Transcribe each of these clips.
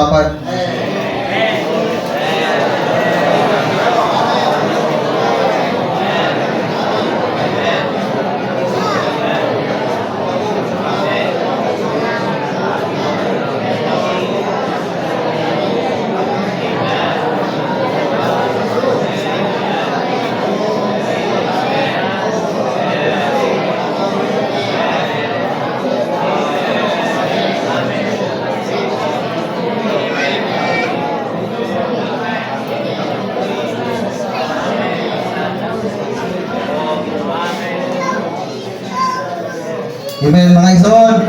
mapalapad. Amen, mga igsoon.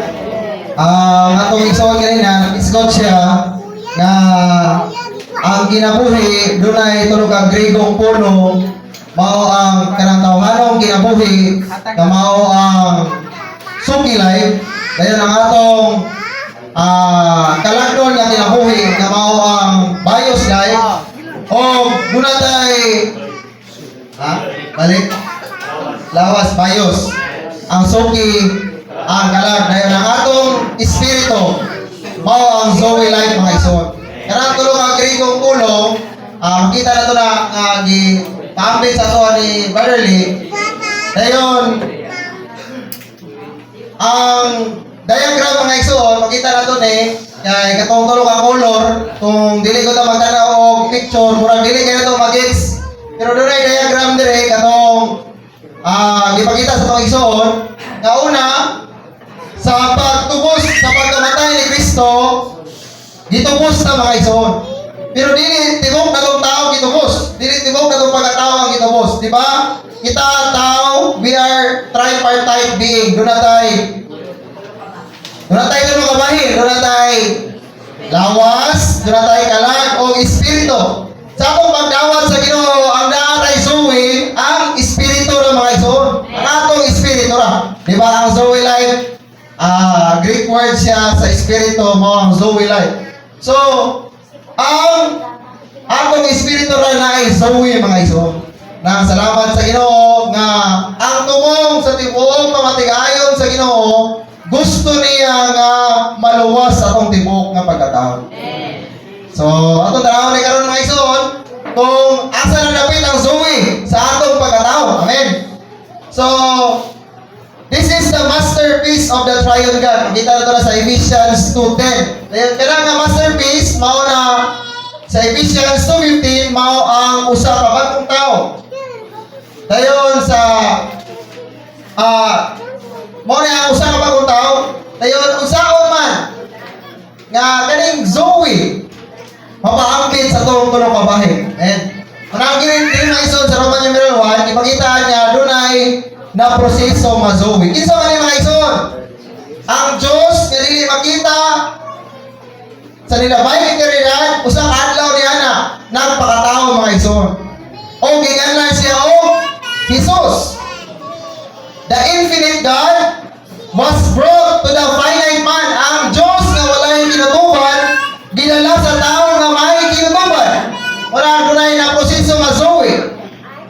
Atong igsoon kanina, nag-isgot siya nga ang kinabuhi doon ay tulog ang Grigong puno, mao ang kanang tawhanong kinabuhi na mao ang sukilay. Dayon ang atong kalagnon nga kinabuhi na mao ang bios life o gunatay balik lawas bios ang suki ang kalag. Dayon ang atong espiritu mao ang Zoe life, mga igsoon. Karang tulong ang Grigong puno, makita na ito na gi-paambit sa ito ni Brother Lee. Dayon ang diagram, mga igsoon, makita na ito kay katong tulong ang color, kung dili ko ito magtanaw o picture, murang dili kayo ito mag-gets. Pero doon ay diagram dire katong gipakita sa mga igsoon. Una, sa pagtubos, sa pagkamatay ni Kristo, gitubos na, mga igsoon. Pero dili tibok na itong tao gitubos. Dili tibok na itong pagkatao ang gitubos. Diba? Kita tao, we are tripartite being. Doon na tayo tulong kabahin. Doon na tayo lawas, doon na tayo kalag, o espiritu. Sa akong pagdawat sa Ginoo, ang naatay Zoe, ang espiritu ng mga igsoon. Ang atong espiritu ra. Diba? Ang Zoe life, Greek word siya sa espiritu mo, ang Zoe life. So, ang atong espiritu ra na ay Zoe, mga igsoon. Na salamat sa Ginoo nga ang tumong sa tibuok pamatigayon sa Ginoo, gusto niya nga maluwas atong tibok nga pagkatao. So, atong tanawon ni karon, mga igsoon, kung asa na napit ang Zoe sa atong pagkatao. Amen. So, this is the masterpiece of the Triune God. Makita na ito na sa Ephesians 2:10. Dayon kanang nga masterpiece, mao na sa Ephesians 2:15, mao ang usa ka bagong tao. Dayon sa mao na ang usa ka bagong tao. Dayon usaon man nga kaning Zoe mapaambit sa tulong-tulong kabahin. And manang din na isod sa Roman numeral 1, ipakita niya dunay na proseso nga Zoe. Kinsa man ni, mga igsoon? Ang Diyos nga dili makita sa nilabay ni eternidad, usa ka adlaw niya na nagpakatao, mga igsoon. O ginganlan siya Jesus. The infinite God was brought to the finite man. Ang Diyos nga walay kinutuban, dinala sa tao nga may kinutuban. Wala dunay na proseso nga Zoe.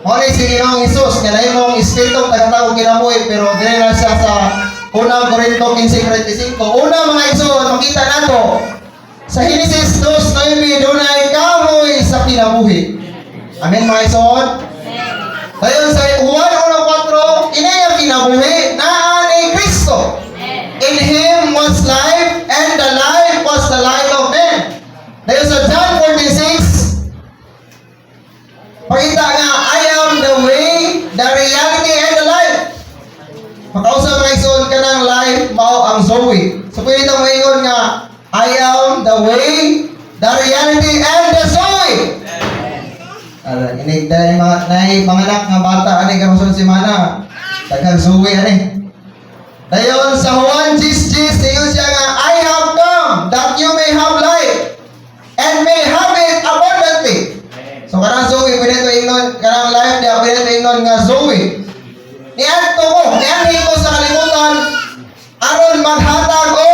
Muli si Ginoong Jesus, nga na yung espiritong tagatao kinabuhi, pero dili na siya sa unang Korinto 15:45. Una, mga igsoon, makita nato sa Genesis 2:9, dunay kahoy sa kinabuhi. Amen, mga igsoon. Dayon sa Juan 1:4, inay ang kinabuhi na ni Kristo. In Him was life, and the life was the light of men. Dayon sa John 14:6, pakita nga, I am the way, the reality, and the life. Makausap, mga igsoon, ka ng life, mao ang Zoe. So pwede itong maingon nga, I am the way, the reality, and the Zoe. Inig dahil mga anak nga bata, ani kamusun si Mana, daghang Zoe, ani. Dayon sa Juan 10:10, tingin siya nga, I have come that you may have life, and may have it abundantly. So karang Zoe, pwede ito ingnon, karang life niya, pwede ito ingnon nga Zoe. Niadto ko, nianhin ko sa kalimutan, aron maghatag o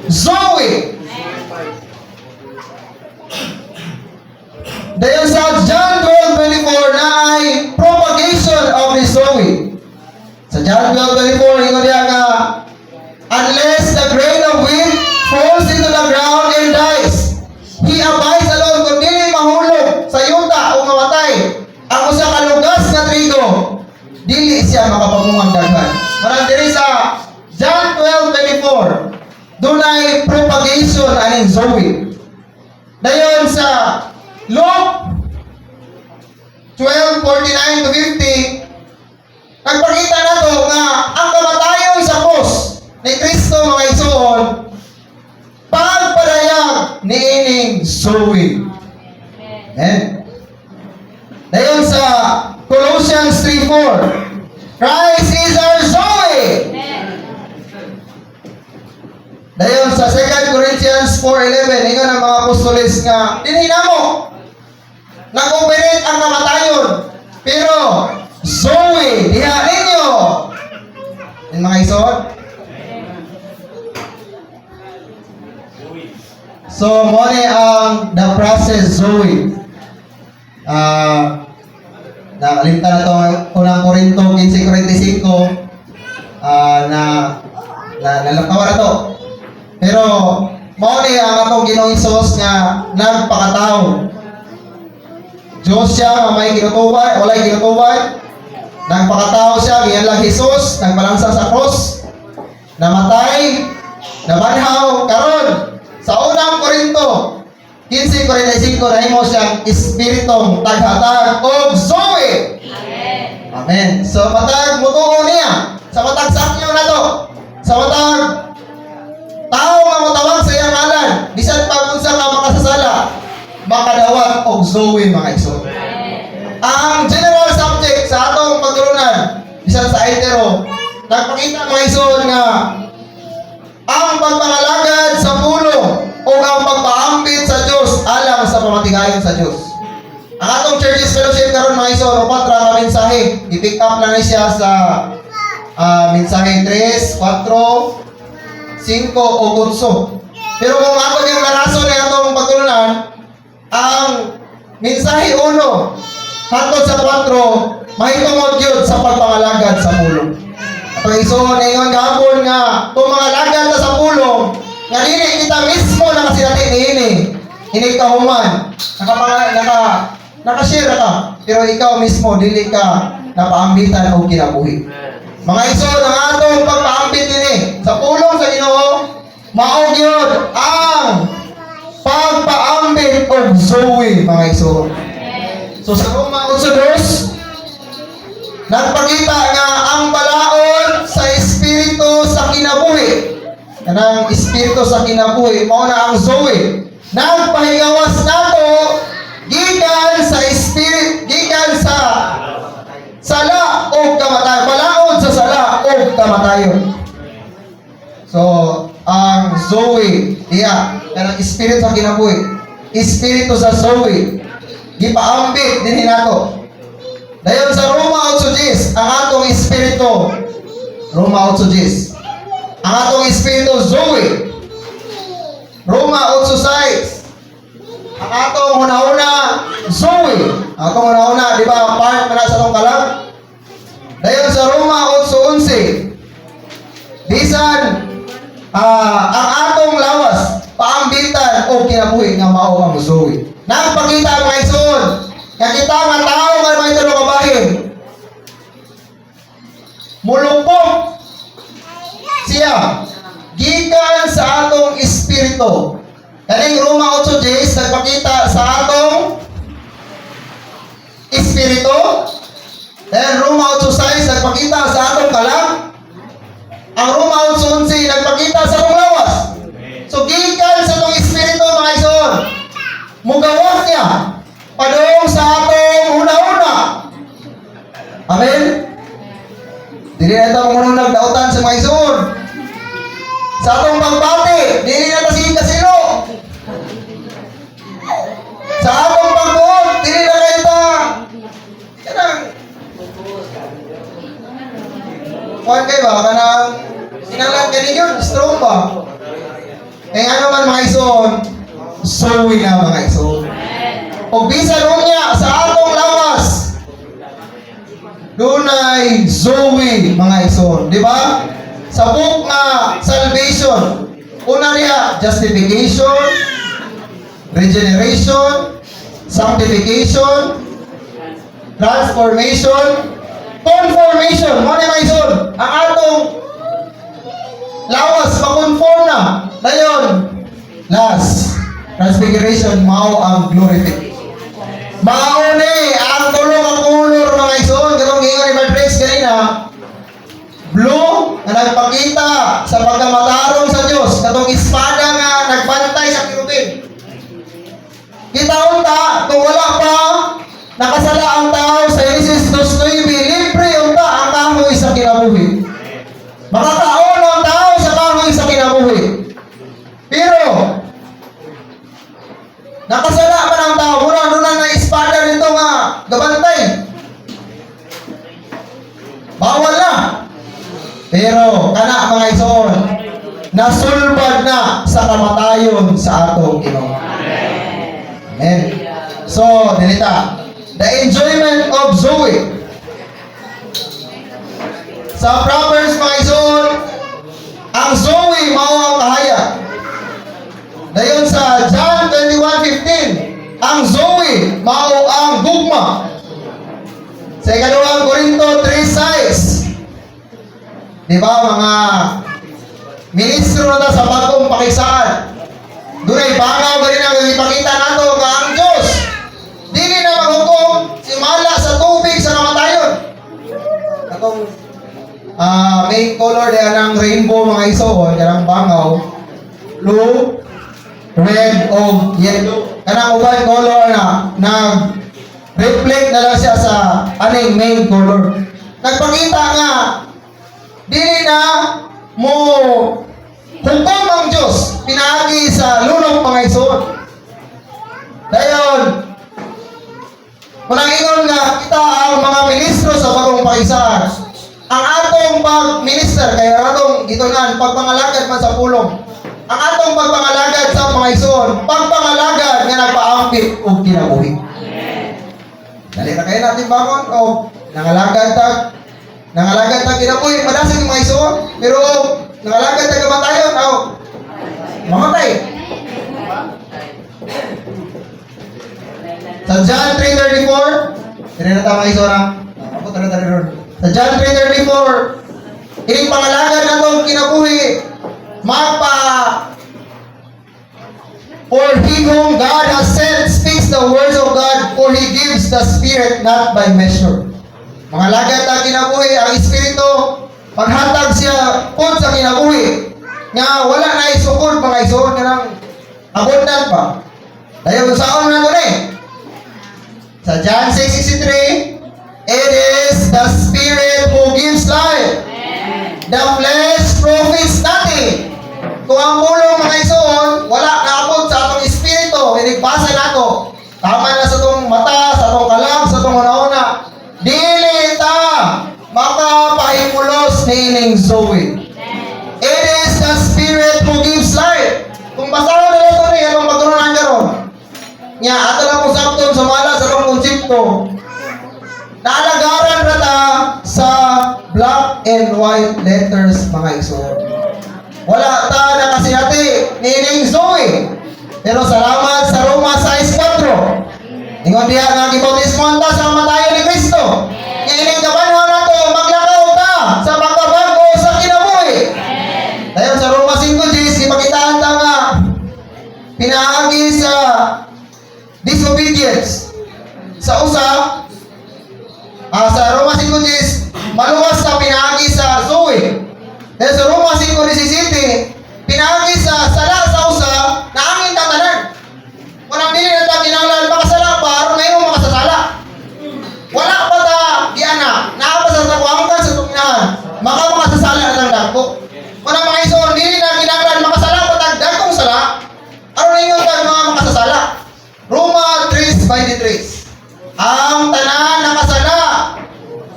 Zoe. Dayon sa John 12:24 na ay propagation of the Zoe. Sa John 12:24, ingon niya nga, unless the grain of wheat falls into the ground and dies, siya makapamungang daghan. Marang diri sa John 12:24, dunay propagation aning Zoe. Dayon sa Luke 12:49 to 50, nagpakita na to nga ang kamatayon sa krus ni Kristo mga igsoon, pagpadayag ni ining Zoe. Amen. Dayon sa Colossians 3:4, Christ is our Zoe. Dayon sa 2 Corinthians 4:11, ingon ang mga apostoles nga dinhinamo nag-operate ang kamatayon, pero Zoe diha ninyo. Yung mga igsoon. So mo ni ang the process Zoe. Nakalimtan na ito unang Korinto 15:45, nalakaw na to. Pero mao ni ang atong Ginoong Hesus nga nagpakatao. Diyos siya nga may ginutuban, walay ginutuban. Nagpakatao siya, giyan lang Hesus, nagbalansa sa cross, namatay, nabanhaw, karon sa unang Korinto 15:45 nahimo siyang espiritong taghatag og Zoe. Amen. So matag mutuo niya, sa matag sakyo na to, sa matag tao nga motawag sa iyang ngalan, bisan pag unsa ka makasasala, makadawat og Zoe mga igsoon. Ang general subject sa atong pagtulunan, bisan sa itero, nagpakita mga igsoon nga ang pagpangalagad sa pulong o ang pagpaambit sa Diyos alang sa pamatigayon sa Diyos. Ang atong Churches Fellowship karon mga igsoon, upat ra ka mensahe, i-pick up lang ni siya sa mensahe 3, 4, 5 o 8. Pero kung ako yung larason na itong pagtulunan, ang mensahe 1 hangtod sa 4, mahitungod yun sa pagpangalagad sa pulong. At igsoon na ingon gahapon nga kung mga lagad na sa pulong, nga dili kita mismo nakasilati niini, ini kahuman, nakashare ka, pero ikaw mismo dili ka napaambitan o kinabuhi. Mga igsoon, ang atong pagpaambit ini sa pulong sa Ginoo, mao gyud ang pagpaambit og Zoe mga igsoon. So sa Roma 8:2, nagpakita nga ang balaod sa espiritu sa kinabuhi. Kanang espiritu sa kinabuhi mao na ang Zoe. Nagpahigawas nato gikan sa spirit, gikan sa sala o kamatayon, balaod sa sala o kamatayon. So ang Zoe diya kanang espiritu sa kinabuhi, espiritu sa Zoe gipaambit dinhi nato. Dayon sa Roma 8:10, ang atong espiritu, Roma 8:10, ang atong espiritu Zoe. Roma 8:6, ang atong hunahuna Zoe. Ang atong hunahuna, di ba, part na sa atong kalag. Dayon sa Roma 8:11, bisan ang atong lawas paambitan o kinabuhi nga mao ang Zoe. Nagpakita ang mga igsoon nga kita nga tao nga may talo kabahin, mulupok siya gikan sa atong espiritu. Kaning Roma 8:10 nagpakita sa atong espiritu. Then Roma 8:6 nagpakita sa atong kalag. Ang Roma 8:11 nagpakita sa atong lawas. So gikan sa atong espiritu mga igsoon, mugawas niya padung sa atong una-una. Amen? Dili na ito muna nagdautan sa mga igsoon. Sa atong pagbati, dili na ito sige kasino. Sa atong pagbuot, dili na kayo ito. Kanang kuhan kayo ba? Kanang sinanglan ka ninyo, strong ba? Eh ano man mga igsoon, Zoe na mga igsoon. O bisan unya sa atong lawas, dunay Zoe mga igsoon, di ba? Sa book nga salvation, una niya justification, regeneration, sanctification, transformation, Conformation, mo ni mga isod, ang atong lawas, makonform na. Dayon, last, transfiguration, mao ang glorification. Mao ni, ang tulong ang color mga isod, katong gingon ni Patrice kanina, blue, na nagpakita sa pagkamatarong sa Diyos, katong espada nga nagbantay sa kirubin. Kita unta, kung wala pa, nakasala ang tao sa Genesis 2:9, libre unta ang kahoy sa kinabuhi. Makakaon ang tao sa kahoy sa kinabuhi. Pero, nakasala man ang tao, muna doon na espada nito nga, gabantay. Bawal na. Pero, kana mga ison, nasulbad na sa kamatayon sa atong Ginoo. Amen. So, dinita. The enjoyment of Zoe. Sa Proverbs mga ison, ang Zoe mao ang kahaya. Dayon sa John 21:15, ang Zoe mao ang gugma. Sa ikaduhang Korinto 3:6, di ba mga ministro na ta sa bagong pakigsaan, dunay bangaw ganin ang ipakita nato nga ang Dios dili na maghukom simala sa tubig sa kamatayon. Atong main color diyan ang rainbow mga iso, kanang bangaw, blue, red o yellow. Kanang uban color na nag-reflect na lang siya sa aning main color. Nagpakita nga dili na mo hukom ang Diyos pinaagi sa lunong mga ison. Dayon, munang ingon nga kita ang mga ministro sa bagong pakigsaan, ang atong pag-minister kaya atong gitunan pagpangalagad man sa pulong, ang atong pagpangalagad sa mga ison, pagpangalagad nga nagpaambit og kinabuhi. Dali na kayo natin bangon o nangalagad tag kinabuhi, madasig mga ison, pero nangalagad tag kamatayon o mamatay. Sa John 3:34, dire na ta mga ison na. Ako tara ron. Sa John 3:34, ining pangalagan natong kinabuhi for he whom God has sent speaks the words of God, for he gives the Spirit not by measure. Mangalagan ta kinabuhi ang Espiritu, maghatag siya pod sa kinabuhi nga wala na isukod mga ison kanang abundant pa. Dayon usaon na to ni. Sa John 6:63, it is the Spirit who gives life. The flesh profits nothing. Kung ang pulong mga ison, wala naabot sa atong espiritu, inigbasa nato. Tama na sa itong mata, sa itong kalam, sa itong una-una. Dili ta makapahimulos ni ining Zoe. It is the Spirit who gives life. Kung basahan nila ito niya, anong magturunan ka ron? Nga, ato lang kung sakton sumala sa itong konsepto. Naalagaran na ta sa black and white letters mga ison. Wala ta nakasinati ni ining Zoe. Pero salamat sa Roma 6:4. Ingon diha nga gibautismo ta sa kamatayon ni Kristo. Ining kabanwa nato maglakaw ta sa pagkabago sa kinabuhi. Dayon sa Roma 5:10 ipakitaan ta nga pinaagi sa disobedience. Sa usa sa Roma 5:10 maluwas na pinaagi sa Zoe. Dahil sa Roma 5:17, pinaagi sa sala sa usa na angin tatanan. Walang dili na ta kinahanglan makasala pa aron mayong makasasala. Wala pa ta giana, naa pa sa takwangkan sa tunginahan. Makasasala na lang dako. Wala mga ison, dili na kinahanglan makasala pa tag dagkong sala. Aron ninyo tag mga makasasala. Roma 3:23. Ang tanan nakasala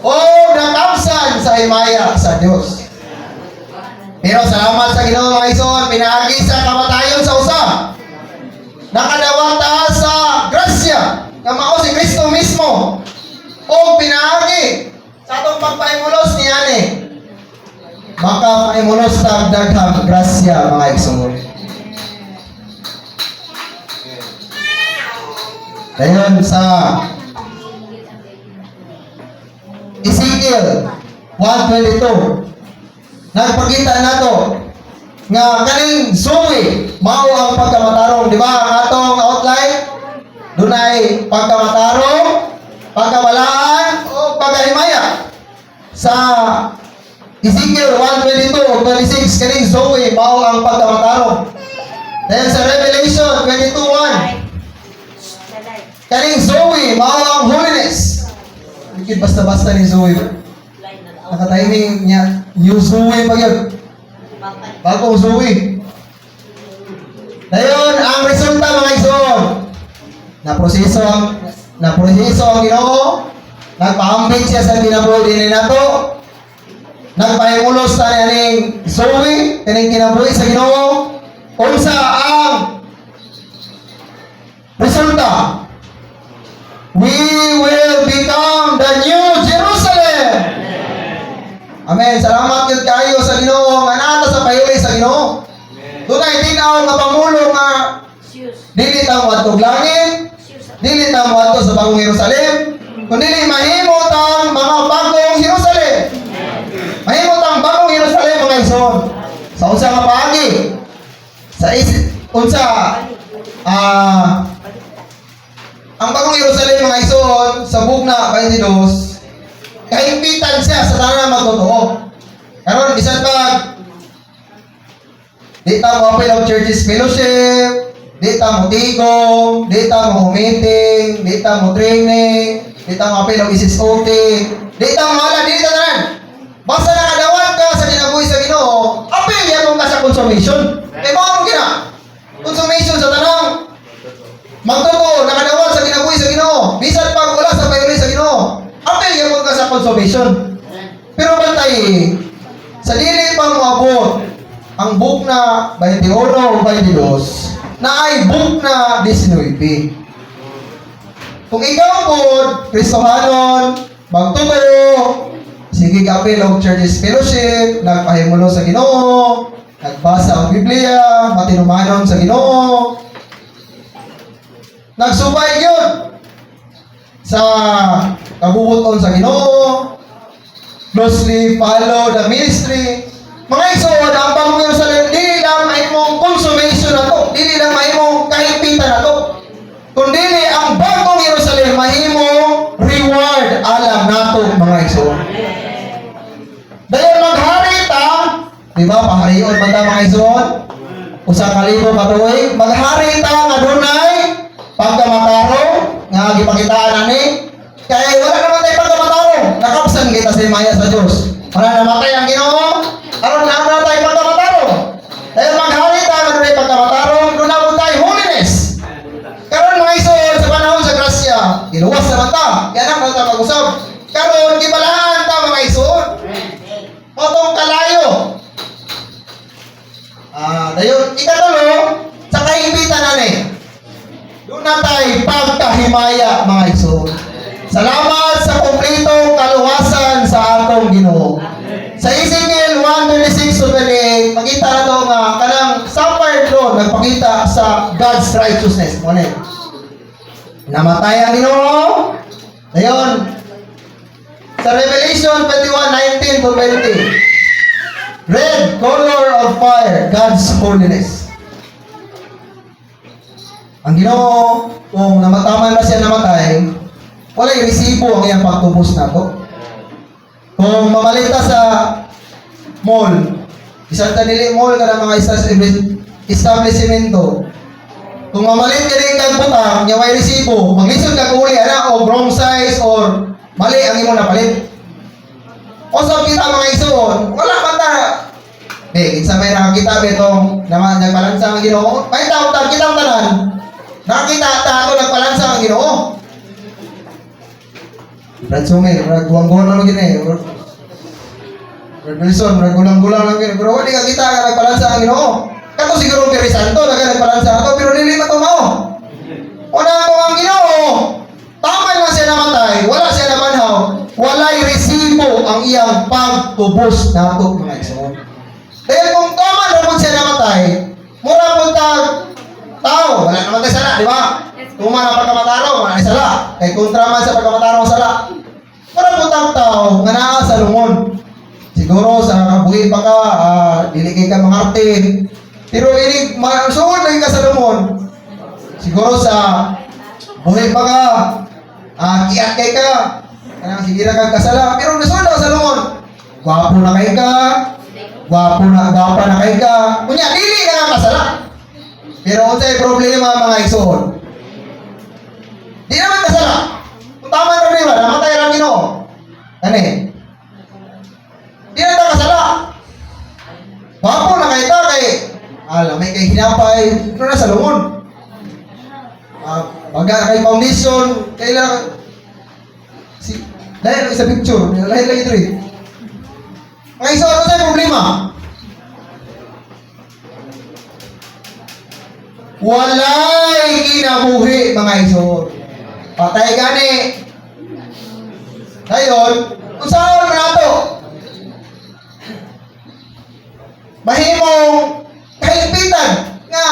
o nakamsan sa himaya sa Dios. Pero salamat sa Ginoo mga ison, pinaagi sa kamatayon sa usa. Nakadawat ta sa grasya nga mao si Kristo mismo. O pinaagi sa atong pagpaimulos niyani. Maka paimulos ta daghang grasya mga ison. Dayon sa Ezekiel Ezekiel 1:22. Nagpakita nato nga kaning Zoe mao ang pagkamatarong, di ba? Ang atong outline dunay pagkamatarong, pagkamalaan o pagkahimaya. Sa Ezekiel 1:22 o 26 kaning Zoe mao ang pagkamatarong. Then sa Revelation 22:1 kaning Zoe mao ang holiness. Hindi basta-basta ni Zoe. Naka-timing niya, new Zoe pa yun. Bagong Zoe. Dayon, ang resulta mga igsoon. Na-proseso ang Ginoo. Nagpahambit siya sa kinabuhi din nato. Nagpahimulos ta nining Zoe, kaning kinabuhi sa Ginoo. Unsa ang resulta? We will become the new Jerusalem. Amen. Salamat yun kayo sa Ginoo nga nata sa pahiuli sa Ginoo. Dunay tinaw nga pamulo nga dili ta moadtog langit, dili ta moadto sa bagong Jerusalem, kundi mahimo tang mga bagong Jerusalem. Mahimo tang bagong Jerusalem mga igsoon. Sa unsa nga paagi? Ang bagong Jerusalem mga igsoon sa bugna 22 kahimpitan siya sa tanan magtotoo. Karon bisan pag di ta mo apil of churches fellowship, di ta mo tigong, di ta mo meeting, di ta mo training, di ta mo apil of ISIS-OT, di ta mo hala, di ta tanan. Basta nakadawat ka sa kinabuhi sa Ginoo, apil yan ka sa consummation. Mao gina. Consummation sa tanang magtotoo, nakadawat sa kinabuhi sa Ginoo. Bisan pag wala sa pahiuli sa Ginoo, apil yan ka sa consummation. Pero bantay, sa dili pa moabot ang book na 21 o 22 na ay book na 19. Kung ikaw po, Kristohanon, magtuturo, sige kapil og churches fellowship, nagpahimulo sa Ginoo, nagbasa ang Biblia, matinumanon sa Ginoo, nagsubay yun sa kabubuton sa Ginoo, closely follow the ministry. Mga igsoon, ang bagong Jerusalem, dili lang mahimong consummation na to, dili lang mahimong kahimpitan na to, kundi ang bagong Jerusalem mahimong reward alam nato mga igsoon. Dahil maghari ta, di ba, pahariyon man ta mga igsoon, usa ka libo ka tuig, maghari ta nga dunay pagkamatarong nga gipakitaan ani, kaya wala naman tayo pagkamatarong, nakapsan kita sa himaya sa Diyos. Wala namatay ang Ginoo, aron na tayo pagkamatarong. Dahil maghari ta nga dunay pagkamatarong, doon na tayo holiness. Karon mga igsoon sa panahon sa grasya, iluwas naman ta, kaya na ta mag-usap. Karon gibalaan ta mga igsoon. Otong kalayo. Dayon ikatulo sa kahimpitan ani. Doon na tayo pagkahimaya mga igsoon. Salamat sa kumpletong kaluwasan sa atong Ginoo. Sa Ezekiel 1:26-28, makita na ito nga kanang sapphire throne nagpakita sa God's righteousness. Muna namatay ang Ginoo. Dayon sa Revelation 21:19-20, red color of fire, God's holiness. Ang Ginoo, kung namataman na siya namatay, wala'y resibo ang iyang pagtubos na to. Kung mamalita sa mall, isang tanili mall ka ng mga establishmento, kung mamalit ka rin kang butang, niya may resibo, maglisod ka uli, o wrong size, or mali ang imo napalit. O sa kita mga igsoon, wala man na. Kinsa may nakakita itong nagpalansa ang Ginoo. May tawag kita ang tanan. Nakita ta ito nagpalansa ang Ginoo. Brad Sumir, guwang-guwang lang gini. Brad Wilson, gulang-gulang lang gini. Pero wali ka kita ka nagpalansa ang Ginoo. Kato siguro Piri Santo, nagpalansa ato, pero nili matumaw. Una mo ang Ginoo. Tama na siya namatay, wala siya namanhaw. Wala'y resibo ang iyang pagtubos na ito mga igsoon. Dahil kung tama na po siya namatay, mura po tao, wala naman tayo sala, di ba? Kung man ang pagkamataraw, wala tayo sala. Kaya kontra man sa pagkamataraw sala. para putang tao nga naa sa lungon. Siguro sa kabuhi pa ka, dili kay ka mangarte. Pero ini sugod lagi ka sa lungon. Siguro sa buhi pa ka, kiat kay ka. Kanang sige ra kag kasala, pero nasud sa lungon. Gwapo na kay ka. Gwapa na kay ka. Kunya dili ka nga kasala. Pero unsay problema mga igsoon? Di naman kasala. Kung tama na rin ba, namatay lang Ginoo. Kani? Di na ta kasala. Gwapo na kay ka kay may kay hinapay, ito na sa lungon. Baga kay foundation, kailangan dahil sa picture, lahi lagi ito eh. Mga isa, ano sa'yo problema? Walay kinabuhi, mga iso. Patay gani. Ngayon, kung saan na ito? Mahimong kahigpitan nga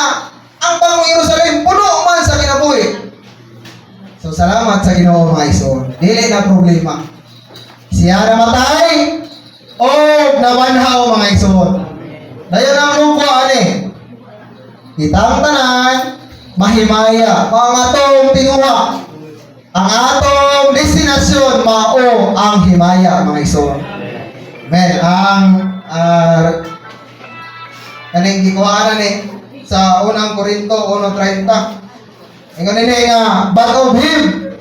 ang Bangong Jerusalem puno man sa kinabuhi. So, salamat sa Ginoo mga iso. Dili na problema. Siya namatay o nabanhaw mga iso. Dayon ang lugwa ani. Kitang tanan mahimaya ang atong tinguha. Ang atong destinasyon mao ang himaya mga iso. Amen. Ang kaning gikuhaan ni sa unang Korinto 1:30. Ingon ni nga, but of Him,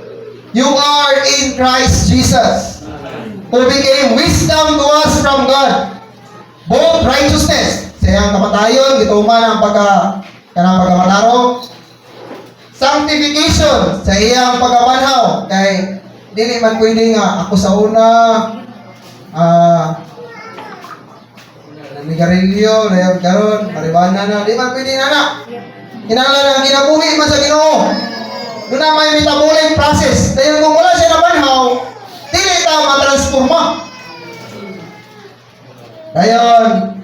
you are in Christ Jesus, who became wisdom to us from God, both righteousness, sa iyang kapatayon, gituman ang pagkamatarong, sanctification, sa iyang pagkabanhaw, kay dili man pwede nga, ako sa una, namigarilyo, layon karon, maribana na, di man pwede na. Kinahanglan ang kinabuhi man sa Ginoo. Doon na may metabolic process. Dahil kung wala siya nabanhaw, dili ta matransforma. Dayon,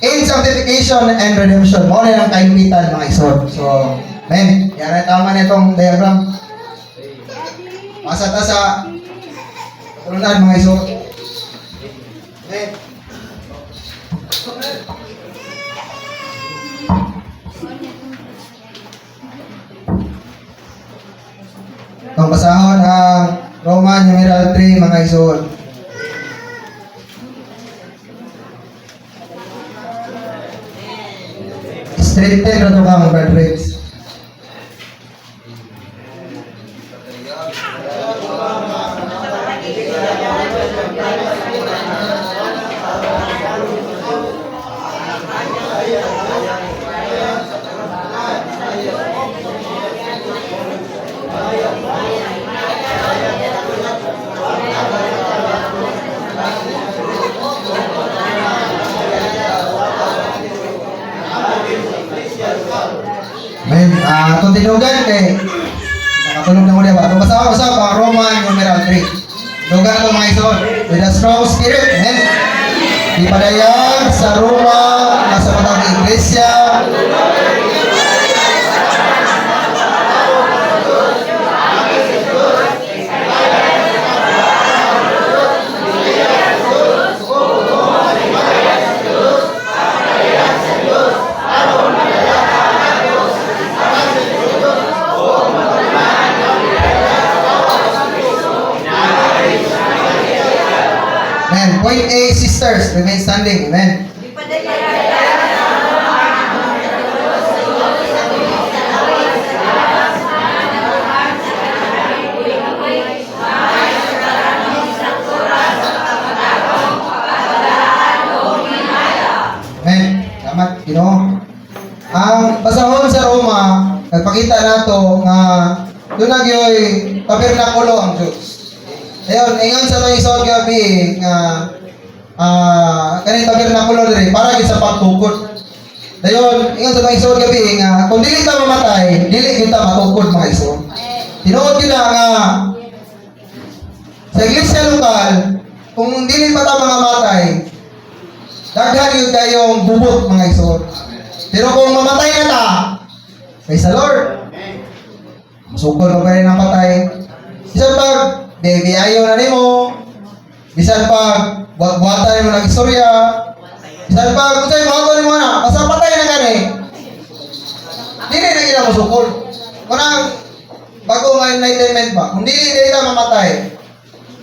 in sanctification and redemption, mo na ang kaimpitan mga isod. So, men, yan tama na itong diagram. Pasa ta sa tulunan mga isod. Men. Ang basahon ang Roman numeral 3 mga isod. Straighten na ito ka mga brethren. Men, itong tinugan kay nakatulog na muli ba? Itong basa pa Roman numeral 3. Tinugan ito mga isod with a strong spirit. Amen. Di padayan sa Roma, nasa matang iglesia. Amen. Point A, sisters, remain standing. Amen. Amen. Salamat, Ginoo. Ang basahon sa Roma, nagpakita nato nga doon nagyoy tabernakulo ang Diyos. Ayun, ingon sa itong isod gabi nga kanina tabernakulo diri para gid sa pagtukod. Dayon, ingon sa itong isod gabi nga kung dili ta mamatay, dili kita matukod mga isod. Tinuod kita nga sa iglesia lokal, kung dili pa ta mamatay, daghan yun kayong bubot mga isod. Pero kung mamatay na ta, kay sa Lord, masugod pa rin ang patay. Isang pag biyayo na nimo. Bisan pag buhat-buhatan mo nag-istorya. Bisan pag kung sa'yo buhaton mo na, basta patay na gani. Dili na kita masukol. Kunang bago nga enlightenment ba, kung dili kita mamatay,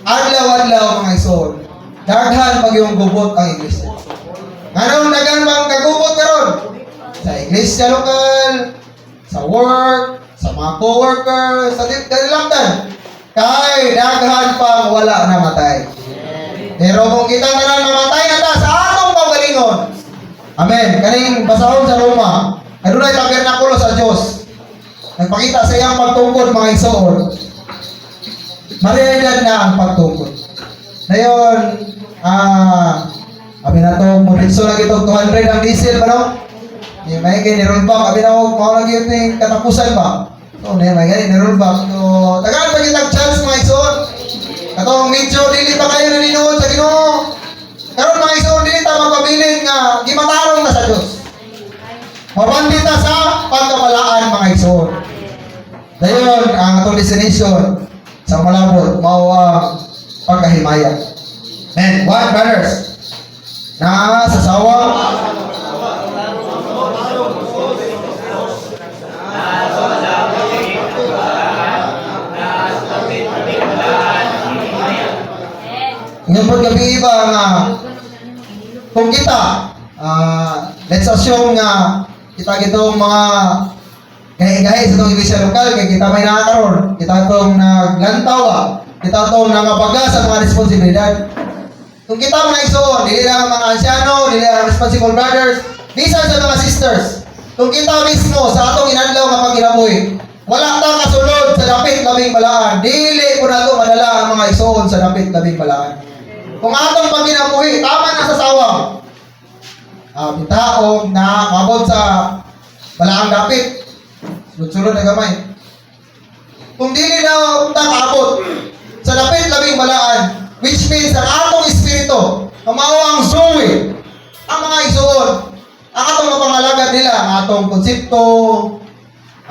adlaw-adlaw mga isol, daghan pag yung gubot ang iglesia. Anong daghan bang kagubot karon? Sa iglesia lokal, sa work, sa mga co-workers, sa dililamdan. Kay daghan pang wala na matay. Pero kung kita na mamatay na ta sa atong pagalingon. Amen. Kaning basahon sa Roma, adunay tabernakulo sa Dios. Nagpakita sa iyang pagtungkod mga igsoon. Mariyadad na ang pagtungkod. Ngayon, abi na to, muritso na ito, 200 ang diesel ba no? May gani rollback, abi na ko, mga lagi yung katapusan ba? So, may gani rollback. So, tagaan pa kitang chance mga igsoon. Katong medyo, dili pa kayo naninood sa Ginoo. Karon mga igsoon, dili ta magpabiling nga, gimatarong na sa Diyos. Mabandita sa pagkabalaan mga igsoon. Dayon, ang atong destination sa malabot, mao ang pagkahimaya. And what brothers? Na sa sawa, ngayon paggabi iba nga kung kita let's assume nga kita gitong mga gahi-gahi sa itong iglesia lokal kay kita may nakakaroon, kita itong naglantawa, kita itong nangabaga sa mga responsibilidad. Kung kita mga igsoon, dili lang mga anciano, dili lang responsible brothers, bisan sa mga sisters. Kung kita mismo sa atong inadlaw nga pagkinabuhi, wala ta kasulod sa dapit labing balaan, dili ko na ito madala ang mga igsoon sa dapit labing balaan. Kung atong pagkinabuhi, tama na sa sawang, taong nakakabot sa balaang dapit, sunod-sunod na gamay. Kung dili na ta kaabot sa dapit labing balaan, which means ang atong espiritu, ang mao ang Zoe, ang mga igsoon, ang atong mapangalagad nila, ang atong konsepto,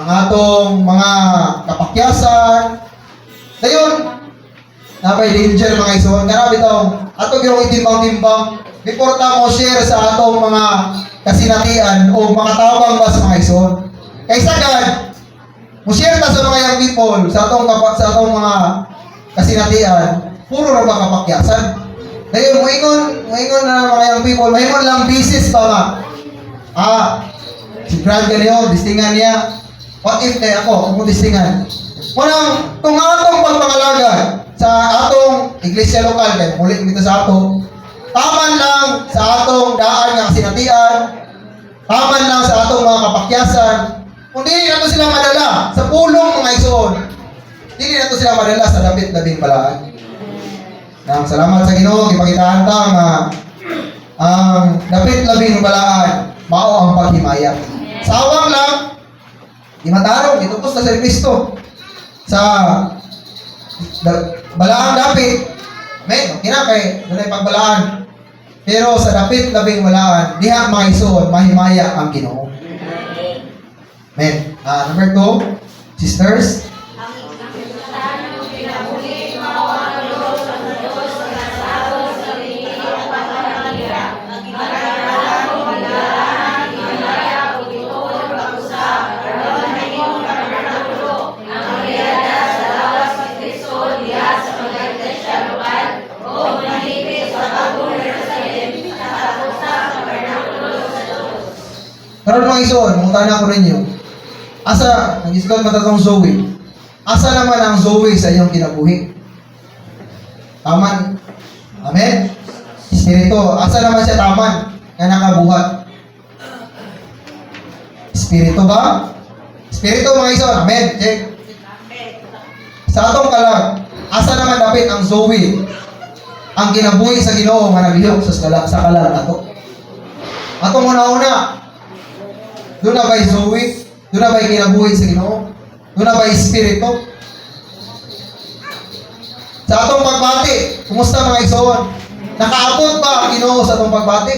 ang atong mga kapakyasan. Dayon, napay danger mga igsoon. Grabe itong atong yung itimbang-timbang, before ta mo share sa atong mga kasinatian o makatabang ba sa mga igsoon. Kaysa God, mo share ta sa mga young people, sa atong mga kasinatian, puro na ba kapakyasan? Ngayon, moingon na mga young people, mahimon lang business pa nga. Si Brad ganyo, distingan niya. What if na ako, kung distingan? Munang, kung atong pagpangalaga sa atong iglesia lokal, kaya mulit dito sa ato, taman lang sa atong daan nga kasinatian, taman lang sa atong mga kapakyasan, kung di na to sila madala sa pulong mga igsoon, di na to sila madala sa dapit-labing balaan. Nang salamat sa Ginoo, gipakitaan ta nga ang dapit-labing balaan mao ang paghimaya. Sawang lang, imatarong, itupos na sa Kristo. Sa balaang dapit, may, kinakay, doon ay pagbalaan. Pero sa dapit-labing balaan, diha mga igsoon, mahimaya ang Ginoo. Amen. Number 2, sisters. Karon mga igsoon, mungtana ko ninyo. Asa, nag-isgot matatong Zoe. Asa naman ang Zoe sa iyong kinabuhi? Taman. Amen? Espiritu. Asa naman siya taman nga nakabuhat? Espiritu ba? Espiritu mga igsoon. Amen. Check. Sa atong kalag, asa naman dapat ang Zoe? Ang kinabuhi sa Ginoo nga naglihok sa kalag ato. Ato muna-una. Doon na ba'y Zoe? Doon na ba'y kinabuhi sa Ginoo? Doon na ba'y Espiritu? Sa atong pagbati, kumusta mga igsoon? Nakaabot ba ang Ginoo sa atong pagbati?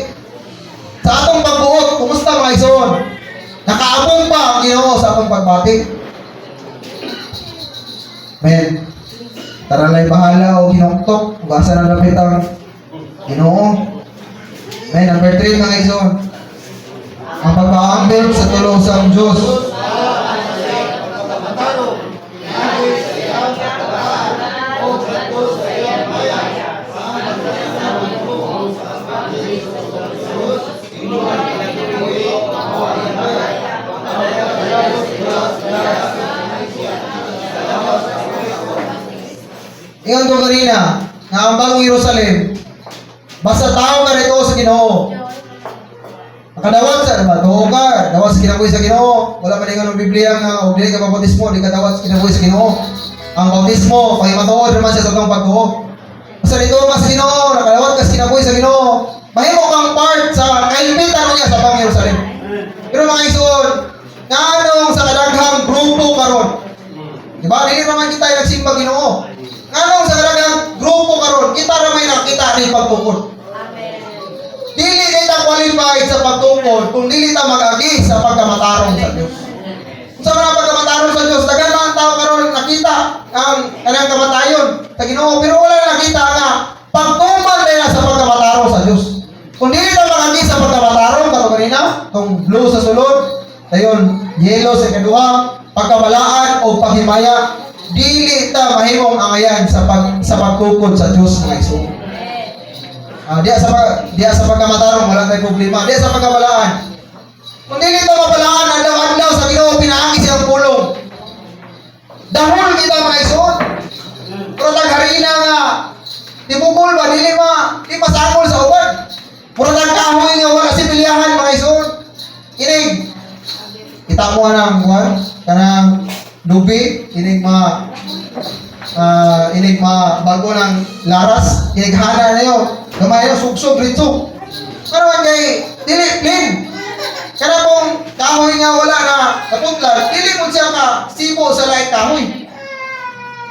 Sa atong pagbuot, kumusta mga igsoon? Nakaabot ba ang Ginoo sa atong pagbati? Amen. Tara lay bahala o kinuktok. Basa na lapit ang Ginoo. May number 3 mga igsoon. Ang pagpaambit sa tulong sa Diyos. Ingon ko kanina, nga ang bagong Jerusalem, basta tao ka rito sa Ginoo. Nakadawat sa tuo ka, dawat sa kinabuhi sa Ginoo. Wala man ingon ang Biblia nga og dili ka bautismo, di ka dawat sa kinabuhi sa Ginoo. Ang bautismo, kay matuod naman siya sa tong pagtuo. Basta dito ka sa Ginoo, nakadawat ka sa kinabuhi sa Ginoo. Mahimo kang part sa kailbitan niya sa bagong Jerusalem. Pero mga igsoon, nganong sa kadaghang grupo karon? Di ba? Dili naman kita nagsimba Ginoo. Nganong sa kadaghang grupo karon, kita ra may nakita ni pagtukod. Dili kita qualified sa pagtukod kung dili ta mag-agi sa pagkamatarong sa Dios. Sa mga pagkamatarong sa Dios, daghan mga tao karon nakita ang kanang kamatayon sa Ginoo, pero wala na nakita nga pagtuman nila sa pagkamatarong sa Dios. Kung dili ta mag-agi sa pagkamatarong kato kanina, tong blue sa sulod, dayon yellow sa kaduha, pagkabalaan o paghimaya, dili ta mahimong angayan sa pagtukod sa Dios mga igsoon. Diya sa pagkamatarong wala tayong problema. Diya sa pagkabalaan. Kung dili ta mabalaan adlaw-adlaw sa Ginoo pinaagi siyang pulong. Dahol kita mga igsoon. Pero tagharina nga tibukol ba di masakol sa uban. Puro nagkahoy nga wala si pilihan mga igsoon. Kinig. Kita mo nang buwan kanang lubi, inig bago ng laras, inighana na yun. Gamay yun, sugsog, ritsog. Karoon kay, dili, plain. Kaya kung kahoy nga wala na katutlan, dili mo siya ka sibo sa light kahoy.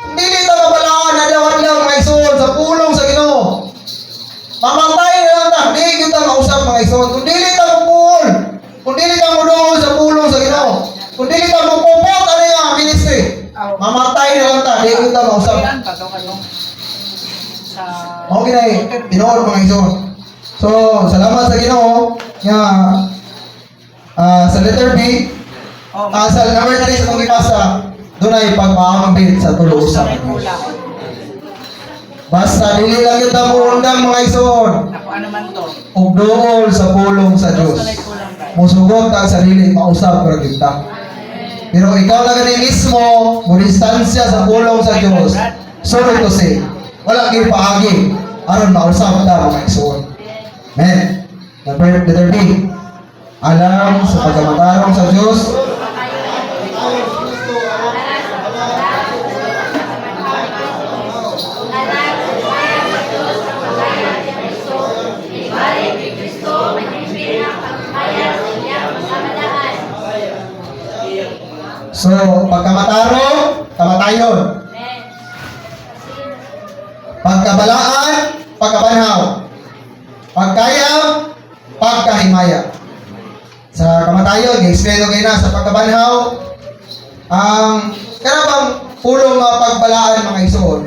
Kung dili ito mabalaan, adlaw-adlaw mga igsoon sa pulong sa Ginoo. Mamatay na lang ta, di kita mausap mga igsoon. Kung dili ito mapul, kung dili ito mudool sa pulong sa Ginoo, kung dili ito mapupot, ano yung ministry? Mamatay na lang ta, di kita mausap. Mao ginay tinuod mga igsoon. So, salamat sa Ginoo nga sa letter B, sa number 3 sa itong ipasa, dunay pagpaambit sa tulo sa Dios. Basta dili lang kita muundang mga igsoon. Ako ano man to? Ug duol sa pulong sa Dios. Musugot ka sa dili mausap pero kita. Pero ikaw na gani mismo, mo distansya sa pulong sa Dios. Sorry to say, wala gyud paagi aron mausap ta mga igsoon. Amen. Letter B. Alam sa pagkamatarong sa Dios. So, pagkamatarong, kamatayon. Pagkabalaan, pagkabanhaw. Pagkayam, pagkahimaya. Sa kamatayon, i-explain ko kayo na sa pagkabanhaw, ang karabang pulong pagbalaan mga igsoon.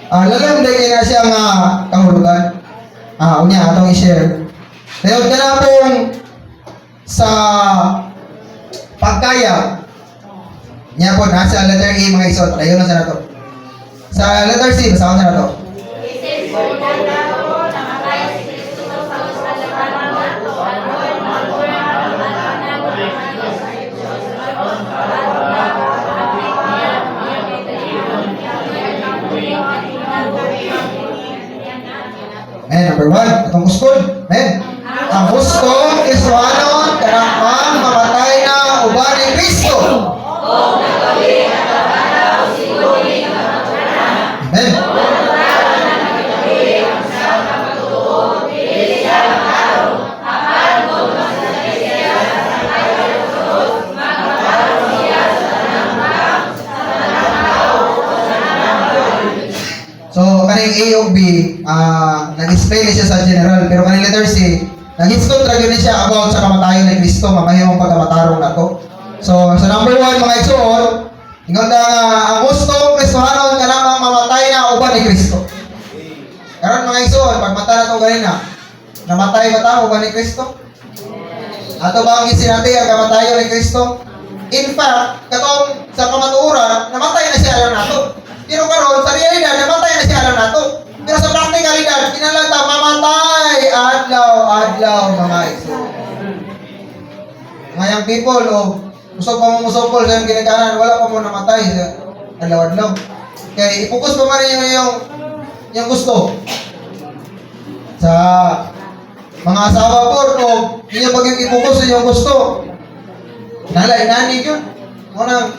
Lalang day kayo na siya nga kahulugan. Unya, atong i-share. Dayon ka na pong sa pagkaya. Niya po, nasa letter A mga igsoon. Dayon na sa nato. Sa letter C, basa ko sa nato. Number 1, itong uskod. Ang uskod, Kristohanon, karang mamatay na uban ni Kristo. Amen. So, kaning A o B, nag-explain siya sa general, pero kaning letter C, nag-explain talaga siya about sa kamatayon ni Kristo, mamahimong pagkamatarong na to. So, sa number 1, mga igsoon, ingon na ang gustong Kristohanon, kanang mamatay na uban ni Kristo. Karon mga igsoon, pag mata na to ganina, namatay ba ta uban ni Kristo? Ato ba ang isinati ang kamatayon ni Kristo? In fact, katong sa kamatuoran, namatay na siya alam nato. Pero karon sa realidad, namatay na siya alam nato. Pero sa praktikalidad, kinalanta mamatay adlaw mga igsoon. Mga young people, usog pa mo musopol sa iyong ginikanan, wala pa mo namatay sa adlaw-adlaw. Kaya ipokus pa man yung gusto. Sa mga asawa po, inyo pag ipokus sa inyong gusto, nalainanig yun. Munang,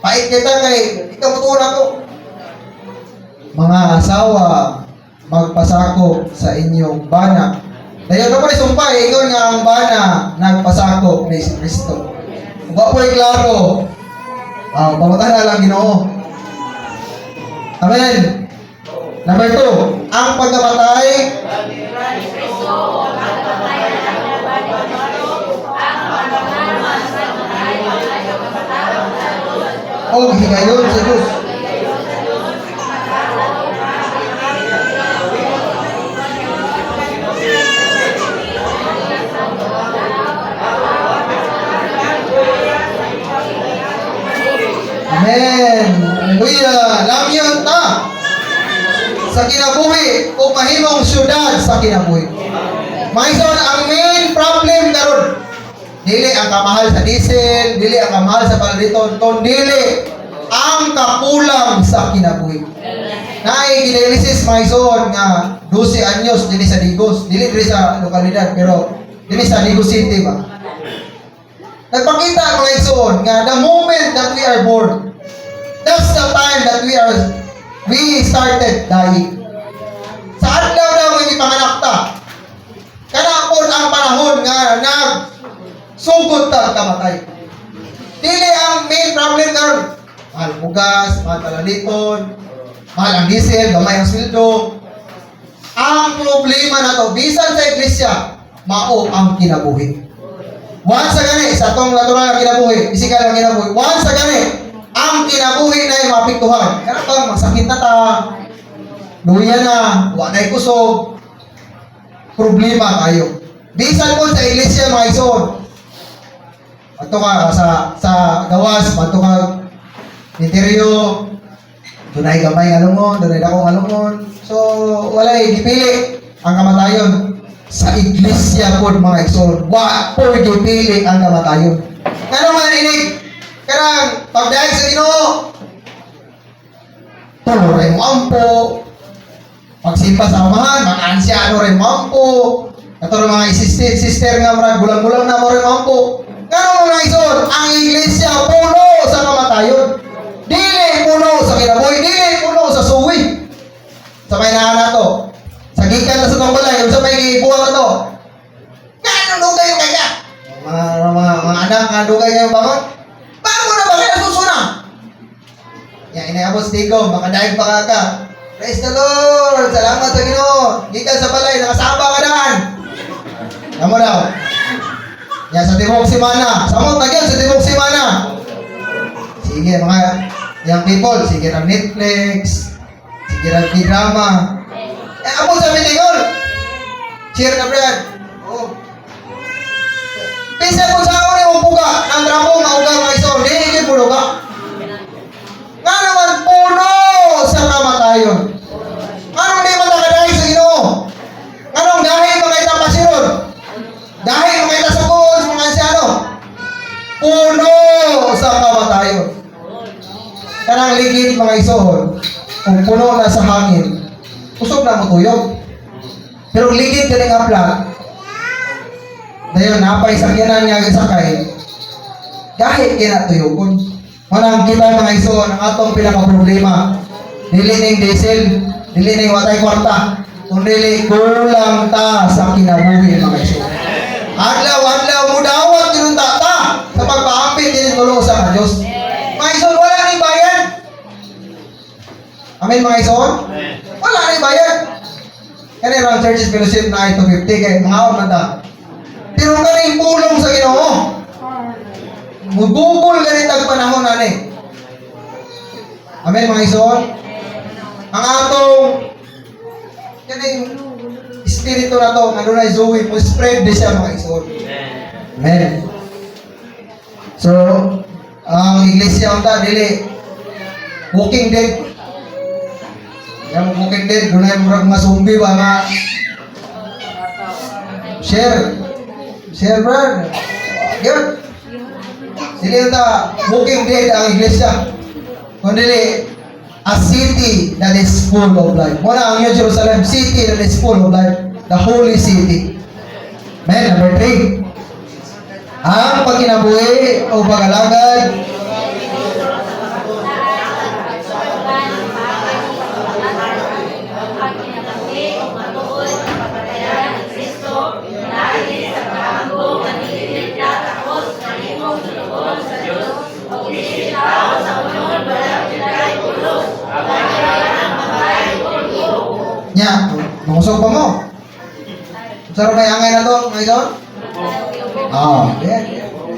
pait kita kay ikaw mutuna ko. Mga asawa, magpasako sa inyong bana. Dahil na pa rin sumpay, ikaw nga ang bana, nagpasako ni Kristo. Ba po klaro. Pamutan na lang Ginoo. Amen. Number 2, ang pagkamatay o higayon sa Diyos. Amen. Hallelujah. Lamyon ta sa kinabuhi o mahimong syudad sa kinabuhi. Maison ang main problem karon. Dili ang kamahal sa diesel, dili ang kamahal sa palaliton, ton dili ang kakulang sa kinabuhi. Naay ginelisis maison nga 12 anyos dili sa Digos, dili sa lokalidad pero dili sa Digos City ba. Nagpakita ang mga igsoon nga the moment that we are born, that's the time that we started dying. Sa adlaw daw nga ipanganak ta, kanapon ang panahon nga nagsugod ta kamatay. Dili ang main problem karon. Mahal bugas, mahal palaliton, mahal ang diesel, gamay ang sweldo. Ang problema na to, bisan sa iglesia, mao ang kinabuhi. Once sa gani, sa itong natural na kinabuhi, physical na kinabuhi, once sa gani, ang kinabuhi na yung mapiktuhan. Kaya pang masakit na ta, luya na, wanay kusog, problema kayo. Bisan po sa iglesia mga igsoon, mato ka sa gawas, mato ka interior, dunay gamay alungon, dunay dakong alungon. So, walay gipili ang kamatayon. Sa iglesia po mga igsoon, wa po gipili ang kamatayon. Kano man inig, karang pagdahil sa Ginoo, tulo rin mo ampo, pagsimpa sa amahan, mga ansyano rin mo ampo, katulad mga sister nga marag bulang-bulang na mo rin mo ampo. Kano mga igsoon, ang iglesia puno sa kamatayon. Dili puno sa kinabuhi, dili puno sa suwi. Sa may na to. Sa gikan na sa itong balay, yung sa may ibuwang na to. Ganong dugay yung kaya? Mga anak, nga dugay kayong bangon. Bangon na ba kayo susuna? Yan, inayabos tigo, makadaig pa ka. Praise the Lord! Salamat sa Ginoo. Gikan sa balay, nakasaba ka daan. Kamu daw. Yan, sa Timog Simana. Samot na yan, sa Timog Simana. Sige, mga young people, sige ng Netflix, sige ng K-drama. Amo sa mitingol. Cheer na Brad. Oh. Pisa po sa ako ni puga ang dramo mauga mga isor. Dili puno ka. Nga naman puno sa kamatayon. Anong di matakaday sa Ginoo? Anong dahil mga itapasiron? Dahil mga itasakon sa mga ansyano? Puno sa kamatayon. Kanang ligid mga isor. Kung puno na sa hangin, usog na mo tuyog. Pero ligid ka ng aplat. Dahil napay sakyanan niya sakay. Dahil kinatuyogon. Manang kita mga iso, ang atong pinaka-problema. Dili ning diesel, dili ning watay kwarta. Kung dili kulang ta sa kinabuhi mga iso. Adlaw-adlaw mo dawat kinunta ta sa pagpaambit din tulong sa Diyos. Mga iso, wala ning bayad. Amen mga iso? Wala rin bayad. Kani ang churches fellowship na ito 50 kay mga man ta. Pero kani pulong sa Ginoo. Mugugol ganit ang panahon ani. Amen mga ison. ang atong kaning espiritu na to, ano na Zoe, mo spread din siya mga igsoon. Amen. So, ang iglesia unta dili Walking Dead. Yang Walking Dead, doon ay murag mga zombie ba nga. Share brad. Yun. Dili unta Walking Dead ang iglesia. Kundi a city that is full of life. Muna ang New Jerusalem, city that is full of life. The holy city. Amen. Number 3. Ang pagkinabuhi o pag-alagad nya, mangusog pa mo. Sarap may angay na to, mga idol? Yan.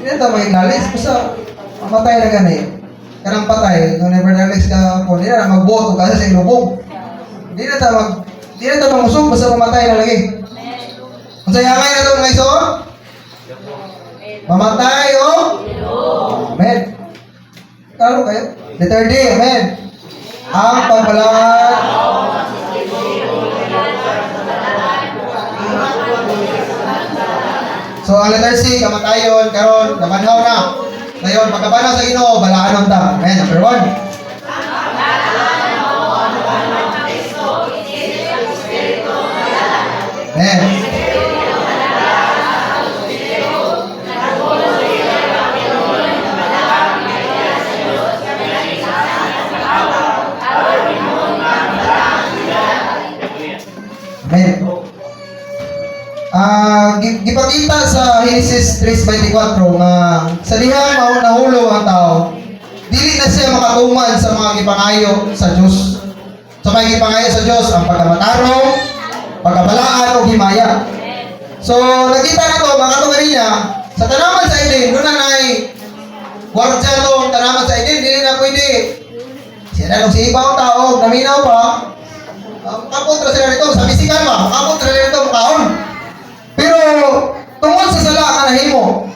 Yan to, may galis. Basta, mamatay na gani. Kanang patay, kung never nalis ka po, hindi na magboto kasi sa ilubog. Hindi na ta mangusog, basta mamatay na lagi. Kung sa angay na to, mga idol? Mamatay o? Amen. Karo kayo? Letter D, amen. Ang pagpalaan so, ang letter C, kamatayon, karon, nabanhaw na. Ngayon, pagkabanaw sa Ginoo, balaan ta. Amen, number 1. Amen. Amen. Gipakita sa Genesis 3:24 nga sa diha nahulog ang tao, dili na siya makatuman sa mga gipangayo sa Dios. Sa mga gipangayo sa Dios ang pagkamatarong, pagkabalaan o himaya. So nakita na to mga tuwari niya sa tanaman sa Eden, doon na nay gwardya tong tanaman sa Eden, dili na pwede. Siya na nung si ibang tao, naminaw pa. Kapuntra sila nito, sa bisikan ba? Kapuntra sila nito, makaon. Pero, tungkol sa sala ka nahimo,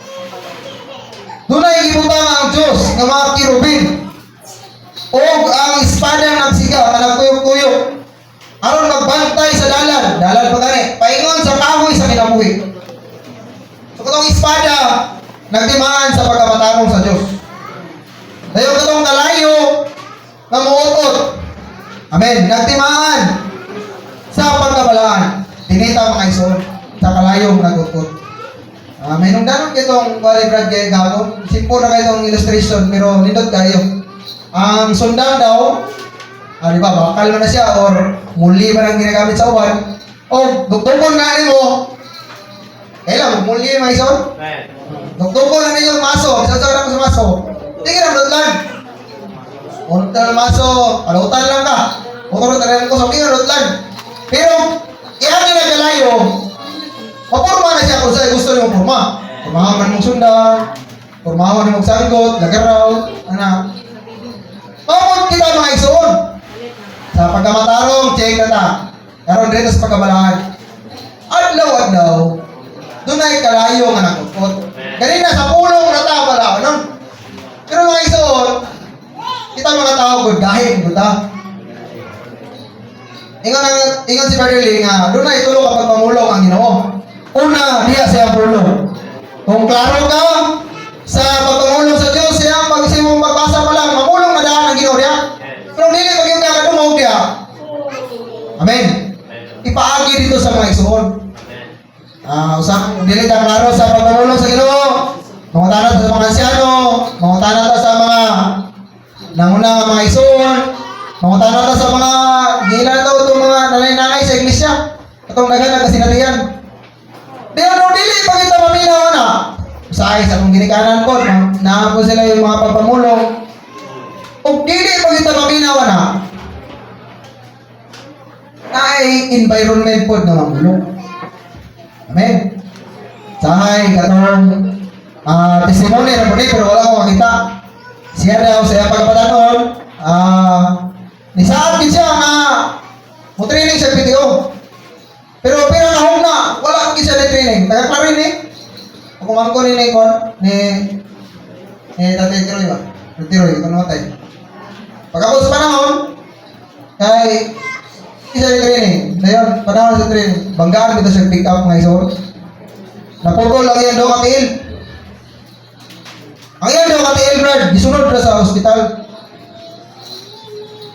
doon ay ibutang ang Diyos ng mga kirubin o ang espada ng nagsiga na nagkuyok-kuyok aron magbantay sa dalan pa gani, paingon sa kahoy sa kinabuhi. So, katong espada, nagtimaan sa pagkamatarong sa Diyos. Dayon katong kalayo, na muutot. Amen. Nagtimaan sa pagkabalaan. Tinita mga ison sa kalayong nagutot. May nung danon kitong Wally Brad kay Gago. Simple na kayo itong illustration pero nindot kayo. Ang sundan daw, di ba, bakal na siya or muli ba nang ginagamit sa uwan. O, dugtungon na rin mo. Kailan, muli mga ison? Dugtungon na rin yung maso. Isang sa sa maso. Tingin ang dudlan. Unta na maso, palutan lang ka. Motor na rin ko sa tingin ang dudlan. Pero, iyan na nagkalayo, mapurma na siya kung saan gusto niyo purma. Purmahan man mong sundan, purmahan mong sanggot, lagaraw, anak. Pamot kita mga isuon. Sa pagkamatarong, check na ta. Karoon dito sa pagkabalaan. Adlaw-adlaw, doon ay kalayo nga nakukot. Kanina sa pulong na ta pala, ano? Pero mga isuon, kita mga tao, gudgahin, guda. Ingon si Brother Lee nga, doon na itulo kapag pamulong ang Ginoo. Una, diya siya pulong. Kung klaro ka sa pagpamulong sa Diyos, siya pag isimong magbasa pa lang, mamulong na daan ang Ginoo diya. Pero hindi pag yung kakadumog diya. Amen. Ipaagi dito sa mga isuon. Usang dili ta klaro sa pagpamulong sa Ginoo. Mangutanat sa mga asyano, mangutanat sa mga nangunang mga isuon, mangutanat sa mga gila daw itong mga nanay-nanay sa iglesia. Itong naghanap kasi natiyan. Di ano, dili pag ito maminaw na. Sa kung ginikanan ko, na po sila yung mga pagpamulong. O dili pag ito maminaw na. Na ay environment po na mamulong. Amen. Sahay, katong testimony na po pero wala ko makita. Siya daw, siya pagpatanon, nisaad din siya nga Mo training sa PTO. Pero pinakahog na, wala akong isa na training. Taga-klarin eh. Ako mangko ni Tatay Tiroy ba? Tiroy, ito namatay. Pagkapos sa panahon, kay isa na training. Dayon, panahon sa training. Banggaan kita siya pick up ng isor. Napurol lang yan daw katiil. Ang yan daw katiil, Brad. Gisunod na sa hospital.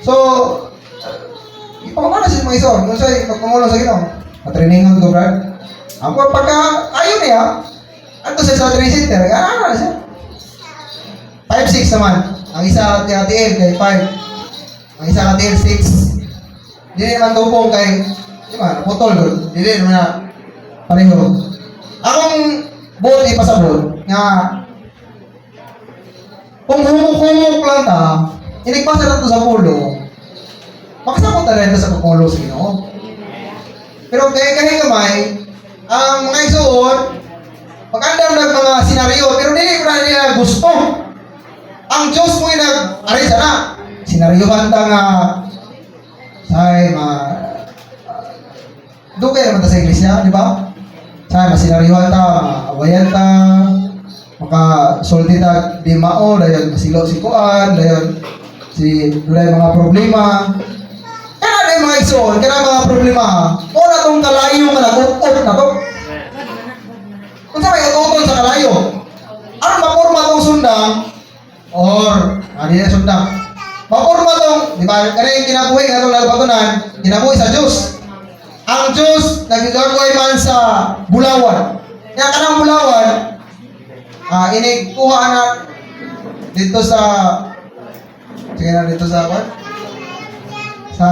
So, ipamana siya mga isor. Kung siya, pagpamulong sa ginaw. Matrainingan ko, Brad. Ang pagka, ayaw niya. Ato siya sa training center. Ano na siya? 5'6 naman. Ang isa katiil kay 5. Ang isa katiil 6. Dili naman tupong kay, di ba, naputol doon. Dili naman na pareho. Akong buot ipasabot nga kung humuk-humuk lang ta, inigpasa na ito sa pulo, makasabot na rin sa pakulo sa Ginoo. Pero kahit kamay, ang mga isuot, magandang ng mga senaryo, pero dili ko na nila gusto. Ang Diyos mo yung nag-aray sana. Senaryohan ta nga, say, dugay naman ta sa iglesia, di ba? Say, masenaryohan ta, awayan ta, makasulti ta di mao, dayon masilo si Kuan, dayon si dulay mga problema. Kana na yung mga isuon, kana mga problema. O na tong kalayo nga nag-up na to. Kung sa may ututol sa kalayo, ano maporma tong sundang, or, hindi na sundang, maporma tong, di ba, kana yung kinabuhi nga itong nalbatunan, kinabuhi sa Diyos. Ang Diyos, nagigagaway man sa Bulawan. Kaya kanang Bulawan, inigkuha na dito sa, sige na dito sa, what? Sa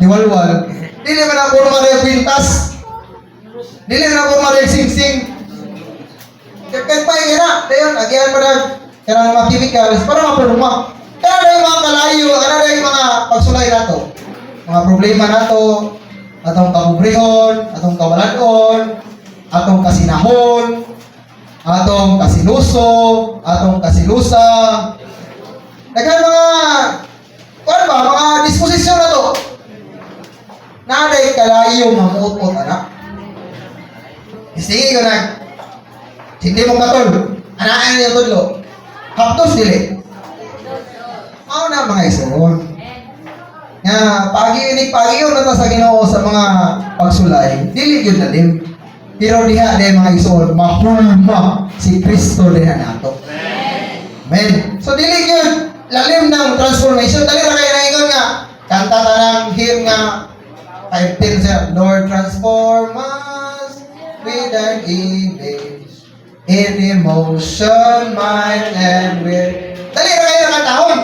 Diwalwal. Dili man ako marag pintas. Dili man ako marag sing-sing. Kahit pa yung ina, dayon, agyan marag, kanang mga chemicals, para mapaluma. Kaya na yung mga kalayo, ano na yung mga pagsulay na to. Mga problema na to, atong kabubrihon, atong kawaladon, atong kasinahon, atong kasiluso, atong kasilusa. Naghan mga, ano ba, mga disposisyon na to. Naday kalayo nga muot-muot, anak. Sige ko na, hindi mong katol, anaan niyo tudlo. Haptos dili. Mao na mga isuon. Nga, pagi-yun na ta sa Ginoo sa mga pagsulay, dili yun lalim. Pero diha de mga isuon, mahulma si Kristo diha nato. Amen. So dili yun lalim ng transformation. Dali ra kay naingon nga kanta ta ng hymn nga 5:10 siya, Lord transform us with an image in emotion, mind, and will. Dali ra kayo nakatahon.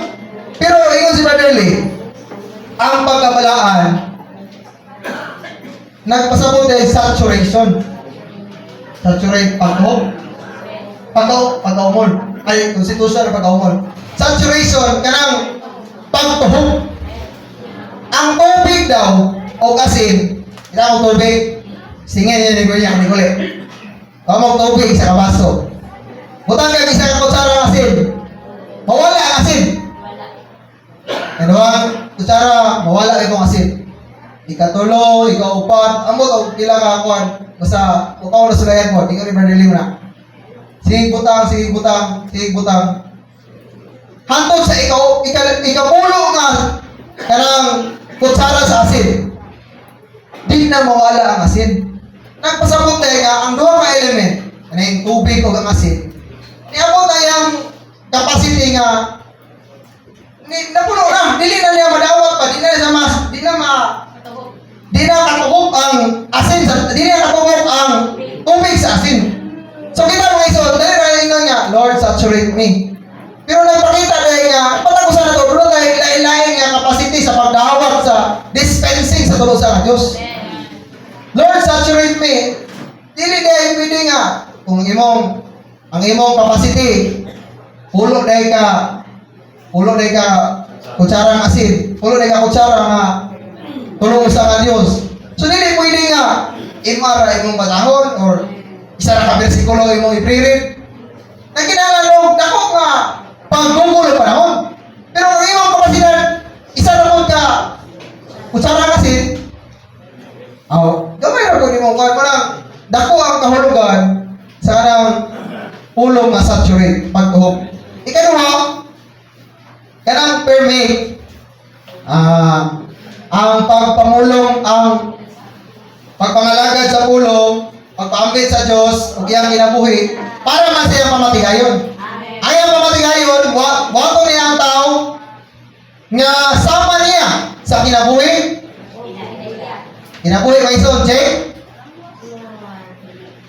Pero ingon si Brother Lee, ang pagkabalaan nagpasabot ay saturation. Saturate pagkaumol. Ay, constitution na pagkaumol. Saturation, kanang pagtuhog. Ang tubig daw, o asin, kinang tubig, singin yan ni Kuli. Kamang tubig sa kabaso. Butang ka isa ka kutsara ng asin. Mawala ang asin. Ano ang kutsara, mawala itong asin. Ikatulo, ikaupat, amot o pila ka kuan. Basta, ukaw na sulayan mo, di ko rin maniliw na. Sige butang. Hantod sa ikapulo nga, kanang kutsara sa asin. Di na mawala ang asin. Nagpasabot tayo nga, ang duha ka element, ano yung tubig o ang asin, niabot tayo ang capacity nga, napuno na, dili na niya madawat pa, di na katuhog ang asin, di na katuhog ang tubig sa asin. So kita mga iso, dahil nalingnan nga, Lord, saturate me. Pero nagpakita dahil nga, patagusan na ito, pero dahil lain-lain nga capacity sa pagdawat, sa dispensing sa tulo sa Diyos. Lord, saturate me. Dili dahil pwede nga, kung ang imong capacity, pulo dahil ka kutsara ng asin, pulo dahil ka kutsara nga tulong sa nga Diyos. So dili pwede nga, imara imong batahon, or isa na ka-versikulo imong i-pre-read. Nagkinalanog, dako nga, pag-google ang panahon. Pero ang imong kapasidad, isa na mo ka kutsara ng asin, Gamay ra ko nimo kan parang dako ang kahulugan sa kanang pulong nga saturate pagtuhog. Ikaduha, kanang permit ang pagpamulong, ang pagpangalagad sa pulong, pagpaambit sa Dios ug iyang kinabuhi para man sa iyang pamatigayon. Ang iyang pamatigayon, wato niya ang tao nga sama niya sa kinabuhi. Kinabuhi mga ison, check.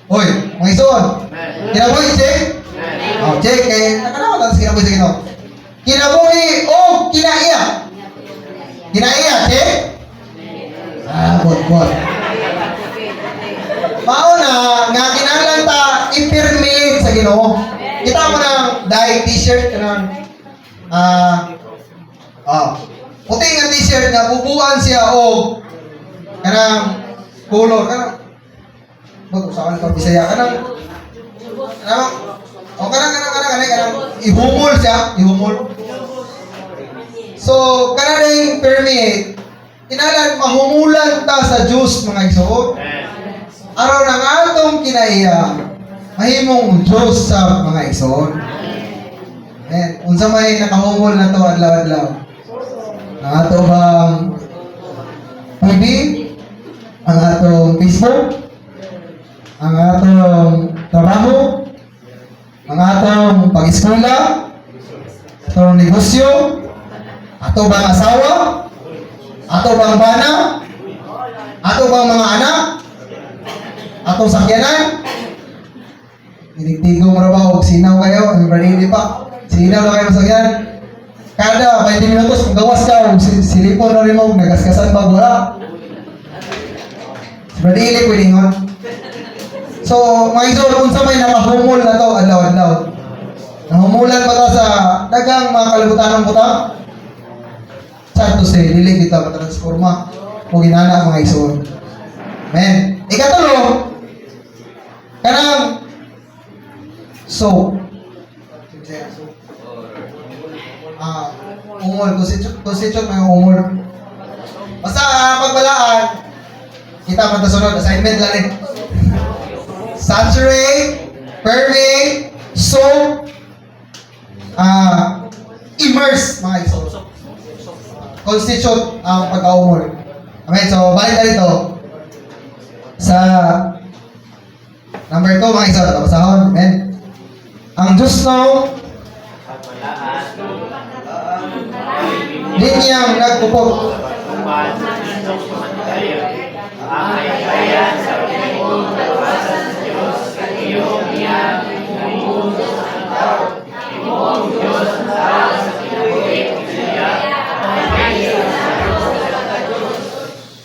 Hoy, mga ison. Kinabuhi, check. Check kay nakanawa ta sa kinabuhi sa Ginoo. Kinabuhi o kinaiya. Kinaiya, check. Good. Mauna nga kinahanglan ta i-permit sa Ginoo. Kita mo ng dye t-shirt kanang puti nga t-shirt nga bubuan siya o kanang color kanang usapan ko Bisaya kanang ihumol siya, ihumol. So kanang permit kinahanglan mahumulan ta sa Dios mga igsoon. Araw ng atong kinaiya mahimong Diyos sa mga igsoon. Amen. Unsa may nakahumol na to adlaw-adlaw. Ang ato bang TV, ang atong Facebook, ang atong trabaho, ang atong pag-eskwela, atong negosyo, ato bang asawa, ato bang bana, ato bang mga anak, atong sakyanan. Tinigtigong ra ba og sinaw kayo, ang hindi pa. Sinaw na kayo masakyan. Kada 20 minutos kung gawas ka, silipon na rin mo, nagaskasan ba wala. Bradili pwede nga. So, mga isol, kung sa may nakahumol na to, adlaw-adlaw. Nahumulan ba ta sa dagang mga kalibutan ng buta? Sad to say, dili kita matransforma o ginana mga isol. Amen. Ikatulo, kanang umol, constitution may umol. Basta pagbalaan, kita man sunod, assignment lang saturate, permeate, soak, immerse mga iso. Constitute ang pagka-umol. Amen. So, balik na dito sa number 2 mga iso. Tapasahon. Amen. Ang Diyos no linyang nagpupok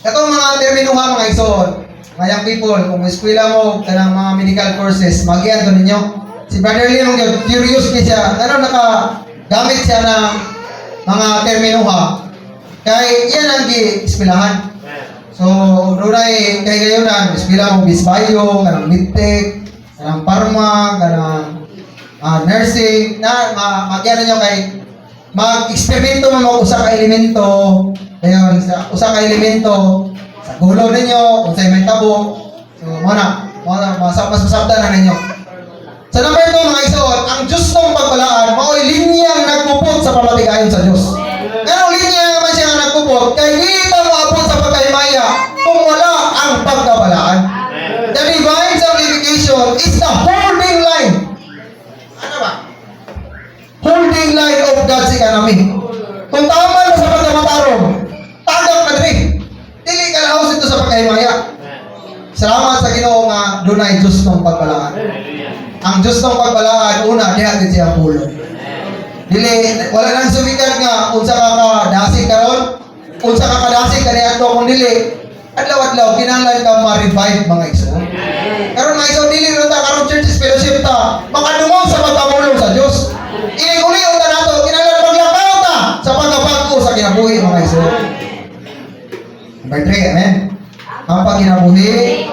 katong mga terminuha mga ison, mga young people, kung eskwela mo kanang mga medical courses, magian to ninyo. Si Brother Lee mong curious siya, nakagamit siya ng mga terminuha. Kay yan ang gi-eskwelahan. So, runay kay gayonan, eskwela mo bisbayo, kanang midtech, kanang pharma, kanang nursing, na magian nyo kay mag-eksperimento mo usa ka elemento. Ayun, usa ka elemento sa gulo ninyo, unsay may tabo. So, masabda na ninyo. Sa number 2 mga ison, ang Diyos mong pagbalaan, mao'y linyang nagpupot sa pamatigayon sa Diyos. Ganong linya naman siya nagpupot, kaya kita mo apot sa pagkaimaya kung wala ang pagkabalaan. The divine sanctification is the holding line. Ano ba? Holding line of God's economy. Kung tama na sa pagkamatarong, tagak na rin. Dili ka laos ito sa pagkaimaya. Salamat sa Ginoo nga dunay Diyos ng pagbalaan. Ang Diyos ng pagbalaan, una, dihatid siya pulo. Dili, wala nang sumikat nga, unsa ka kadasig karon, unsa ka kadasig kaniadto kung dili, adlaw-adlaw, kinahanglan ka ma-revive mga iso. Karon mga iso, dili ron ta, karon churches fellowship ta, makadungog sa pagpamulong sa Diyos. Inig-ulion ta nato, kinahanglan maglakaw ta sa pagkabago sa kinabuhi mga iso. Number 3, amen. Ang pagkinabuhi,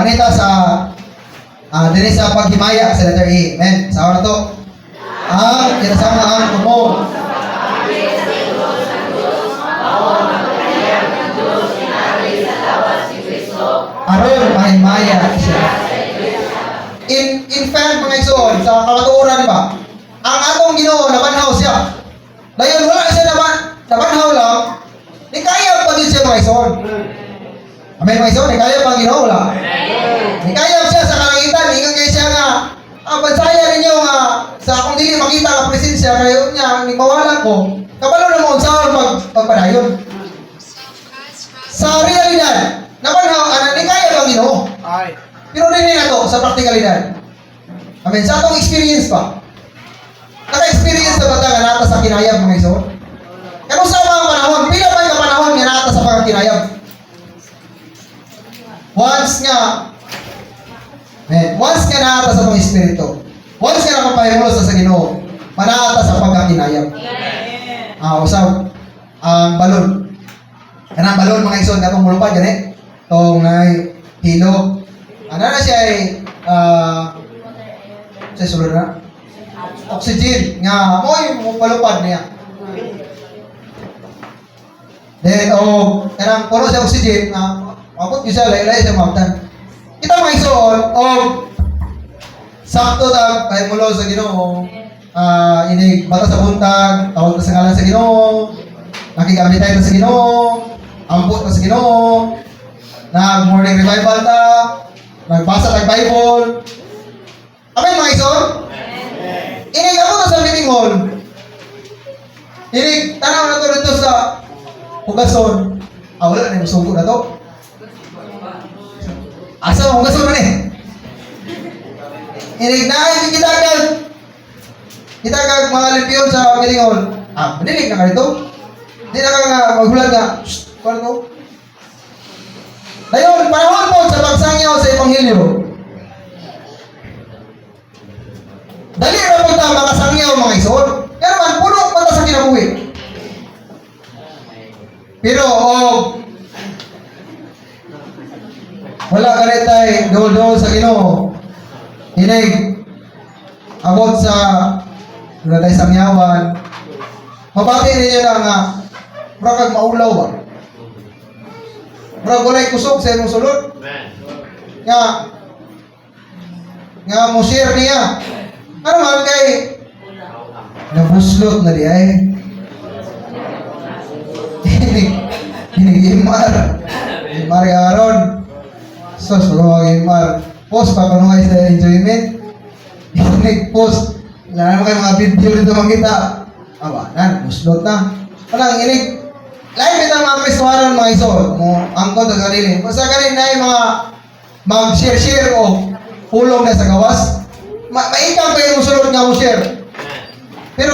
manita sa dili sa paghimaya sa letter E. Amen. Sa oras to. Ang kinasama ang tumo. Aron mahimaya siya. In fact, mga igsoon, sa kamatuoran ba, ang atong Ginoo nabanhaw siya. Dayon wala siya nabanhaw lang, di kaya pa din siya mga igsoon. Amen mga igsoon, di kaya pa ang Ginoo wala. Di kaya siya sa kalangitan, ingon kay siya nga, bansaya ninyo nga, sa akong dili makita ang presensya, kayo niya, ni mawala ko, kabalo na mo sa pagpadayon. Sa realidad, nabanhaw, di kaya pa ang Ginoo. Pero rin na to sa praktikalidad. Amen. Sa atong experience pa. Naka-experience na ba nga nata sa kinayab mga iso? Kano sa mga panahon, pila ba yung panahon nga nata sa pagkinayab? Once nga nata sa mga espiritu. Once nga nakapahimulos sa Ginoo, manata sa pagkakinayab. Usab ang balon. Kanang balon mga iso, katong mulupad yan tong hilo. Ano na siya ay sa sulod na oxygen nga mo yung palupad niya. Then kanang puno sa oxygen nga abot gyud siya laylay sa magtan. Kita mga igsoon sakto ta kay mulo sa Ginoo ini bata sa buntag tawag sa ngalan sa Ginoo nakigamit tayo sa Ginoo ampot sa Ginoo nag morning revival ta nagbasa ng Bible. Amen mga igsoon? Inig ako na sa meeting hall. Inig, tanaw na to dito sa hugason. Wala na yung sugo na to. Asa ang hugason na Inig na ay kita kag mga limpiyon sa meeting hall. Manilig na ka dito. Hindi na ka nga maghulag nga. Kuwan ko. Dayon, panahon po sa pagsangyaw sa Ebanghelyo. Dali na po ta makasangyaw mga igsoon. Pero man, puno pa ta sa kinabuhi. Pero, wala ka rin tayo dol-dol sa Ginoo. Hinig, abot sa wala tayo sangyawan. Mabati ninyo na nga, marakag maulaw ba? Murag walay kusog sa imong sulod. Nga mo share niya. Ano man kay nabuslot na di ay. Hinigimar. Himar karon. Sos ko himar. Post pa panuhay sa enjoyment. Hinig-post. Wala naman kayo mga video dito makita. Buslot na. Walang inig. Lain kita mga Kristohanon mga iso, mo angkon sa sarili. Basta ganin na yung mga mag-share o pulong na sa gawas. Maikang kayo mo sulod nga mo share. Pero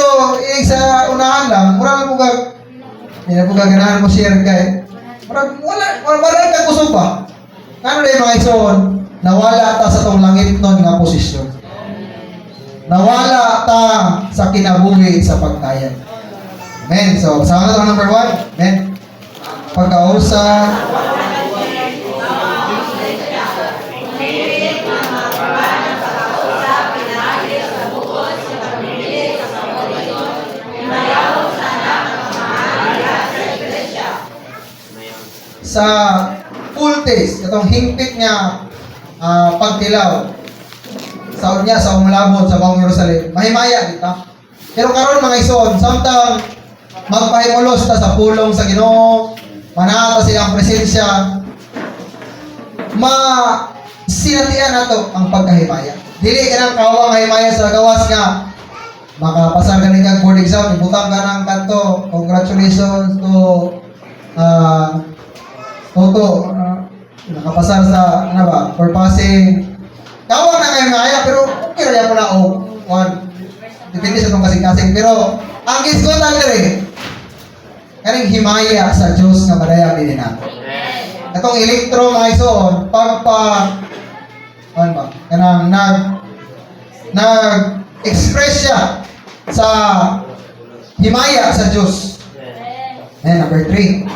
sa unahan lang, mura mo ganahan mo share kay. Wala ka kusog pa. Ano na yung mga iso, nawala ta sa tong langit nun nga posisyon. Nawala ta sa kinabuhi sa pagkayag. Amen. So, sama na number 1. Amen. Pagkausa. Sa full taste, itong hingpit nga pagtilaw sa unya sa umlabot sa Bawang Jerusalem. Mahimaya kita. Pero karon mga ison, samtang magpahimulos ta sa pulong sa Ginoo, manata silang presensya, sinatian nato ang pagkahimaya. Dili ka ng kawang himaya sa gawas nga makapasar ka rin kang board exam, ibutang ka ng kanto, congratulations to Toto, nakapasar sa, for passing. Kawang na kayo himaya, pero okay rin mo na depende sa itong kasing-kasing. Pero ang isgotan rin, kaning himaya sa Diyos nga madayang din nato. Itong elektro mga isoon, kanang nag-express siya sa himaya sa Diyos. Ayan, number 3.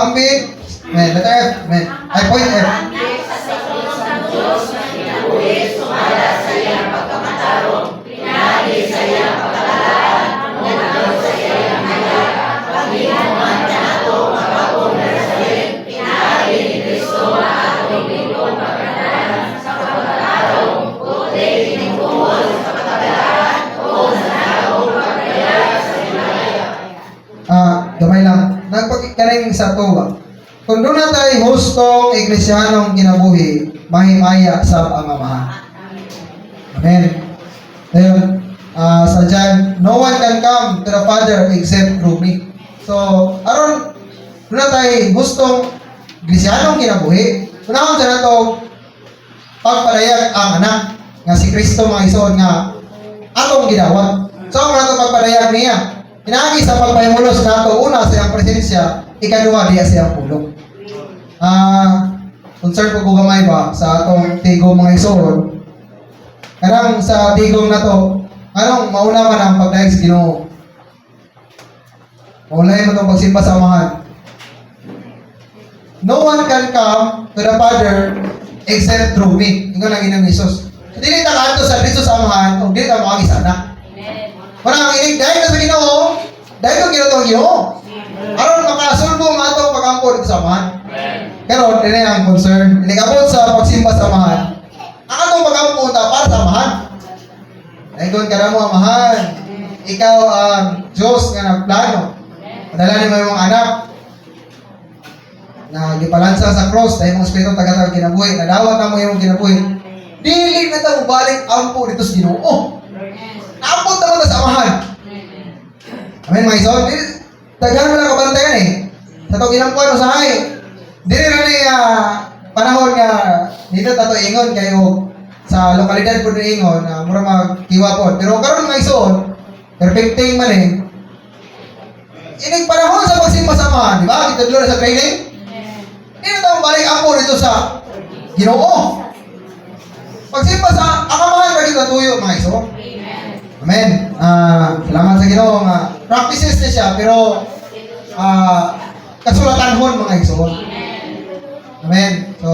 pag-aambit. Amen. Letter F. Amen. Ay, point F. Gamay lang. Nagpagkaring sa tuwa. Kung doon na tayo hustong iglesyanong kinabuhi, mahimaya sa angamahan. Amen. Ayun. Sa John, no one can come to the Father except through me. So, aron, doon na tayo hustong iglesyanong kinabuhi. Kunahon sa nato, pagpadayag ang anak nga si Kristo mga isuon nga atong gidawat. So, ang nato pagpadayag niya. Pinagi sa pagpahimulos nato, una sa iyang presensya, ikaduha diya sa iyang pulong. Concern ko gamay ba sa atong tigong mga isuon. Karang sa tigong na to, anong mauna man ang pagdayag sa Ginoo? Maulay mo itong pagsimba sa amahan. No one can come to the Father except through me. Ingon ang Ginoo Hesus. So, dili ta kanto sa dito sa amahan, o dili ta makagi sa anak. Parang inig dahil ka sa Ginoo, dahil ka ginoo ang Ginoo. Aron makasulbo ang atong pagampo dito sa amahan. Pero dili ang concern. Inikabot sa pagsimba sa amahan. Ang atong pagampo para sa amahan. Dahil ka na mo amahan. Ikaw ang Diyos nga nagplano. Padala mo yung anak na gipalansa sa cross dahil mga espiritu tagatag kinabuhi. Nadawat na mo yung kinabuhi. Dili na tayo balik ampo dito sa Ginoo. Naapot naman na sa amahan. Amen, mga ison. Daghan mo lang kabantayan eh. Sa ito ginampuan mo sa hay. Dili na ni panahon nga dito tato ingon kayo sa lokalidad po ni ingon na mura magkiwa po. Pero karon mga ison, perfecting man eh. Inig panahon sa pagsimba sa amahan, di ba? Kita dulu na sa training. Hindi na tayo balik ampo dito sa Ginoo. Pagsimba sa akamahan bagay na tuyo, mga ison. Amen. Salamat sa Ginoo nga practices na siya pero kasulatanhon mga igsoon. Amen. So,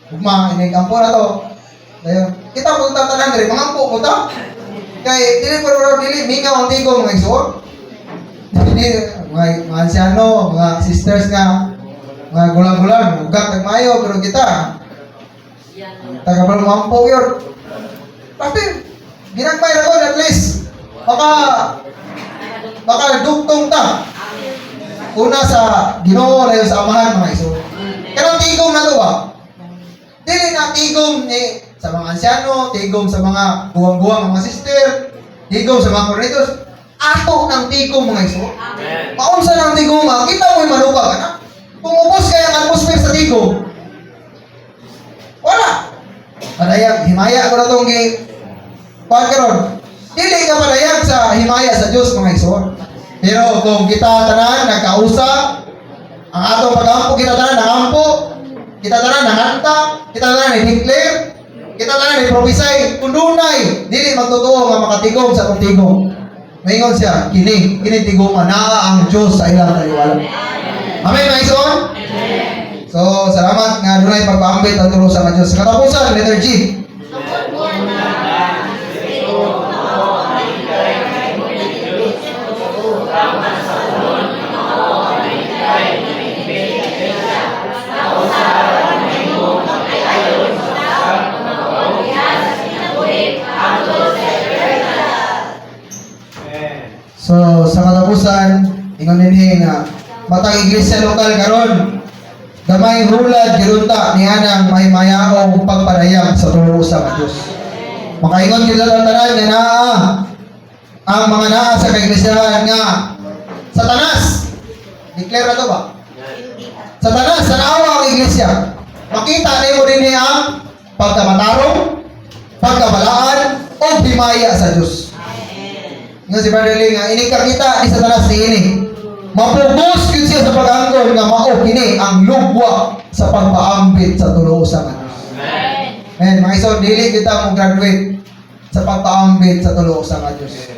ugma inigampo na to. Dayon, kita po tatanan diri mga ampo ko ta. Kay dili pero dili mingaw ang tigo mga igsoon. Dili mga anciano, mga sisters nga mga gulang-gulang, ugat nagmayo pero kita taga pala mga ampo yun. Tapi ginagmay na ko, at least, baka dugtong ta. Una sa Ginoo, layo sa amahan, mga iso. Kanang tigom na to ba? Dili na tigom ni sa mga ansyano, tigom sa mga buwang-buwang mga sister, tigom sa mga cornetors. Ato ng tigom, mga iso. Paunsa ng tigom, kita mo yung malupa ka na. Kung ubos kaya ang atmosphere sa tigom, wala. Padayag, himaya ko na itong pagkaroon, dili ka padayag sa himaya sa Diyos mga igsoon. Pero kung kita tanan nagkausap, ang atong pagampo kita tanan nangampo, kita tanan nanganta, kita tanan ni-declare, kita tanan ni-prophesy, kung dunay, dili magtotoo nga makatigom sa atong tigom. Maingon siya, kini tigom naa ang Diyos sa ilang taliwala. Amen mga igsoon? So, salamat nga dunay pagpaambit at turo sa Diyos. Katapusan, letter G. So, sa katapusan, ingon din nga, matang iglesia lokal karon, gamay hulad, girunta, niyanang may mayaong pagpadayag sa turo sa Diyos. Makaingon kita sa tanan nga naa, ang mga naa sa kaiglesiyahan nga, Satanas, declare na to ba? Satanas, sa naawa ang iglesia, makita na mo din ang pagkamatarong, pagkabalaan, o himaya sa Diyos. Nga si Brother Lee nga, inikakita ni Satanas ni ini. Mapubos yun siya sa pag-anggol nga mao kini ang lugwa sa pagpaambit sa tulo sa Diyos. Amen. Mga iso, dili kita mo graduate sa pagpaambit sa tulo sa Diyos.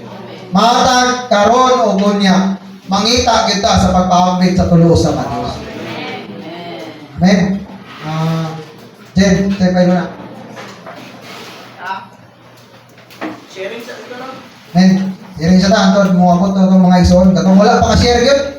Matag karon o gunya, mangita kita sa pagpaambit sa tulo sa Diyos. Men, Jen, tayo mo na. Sharing sa ito lang. Men, sharing sa taan to, mga abot to mga ison. Katong wala pa ka-share yun.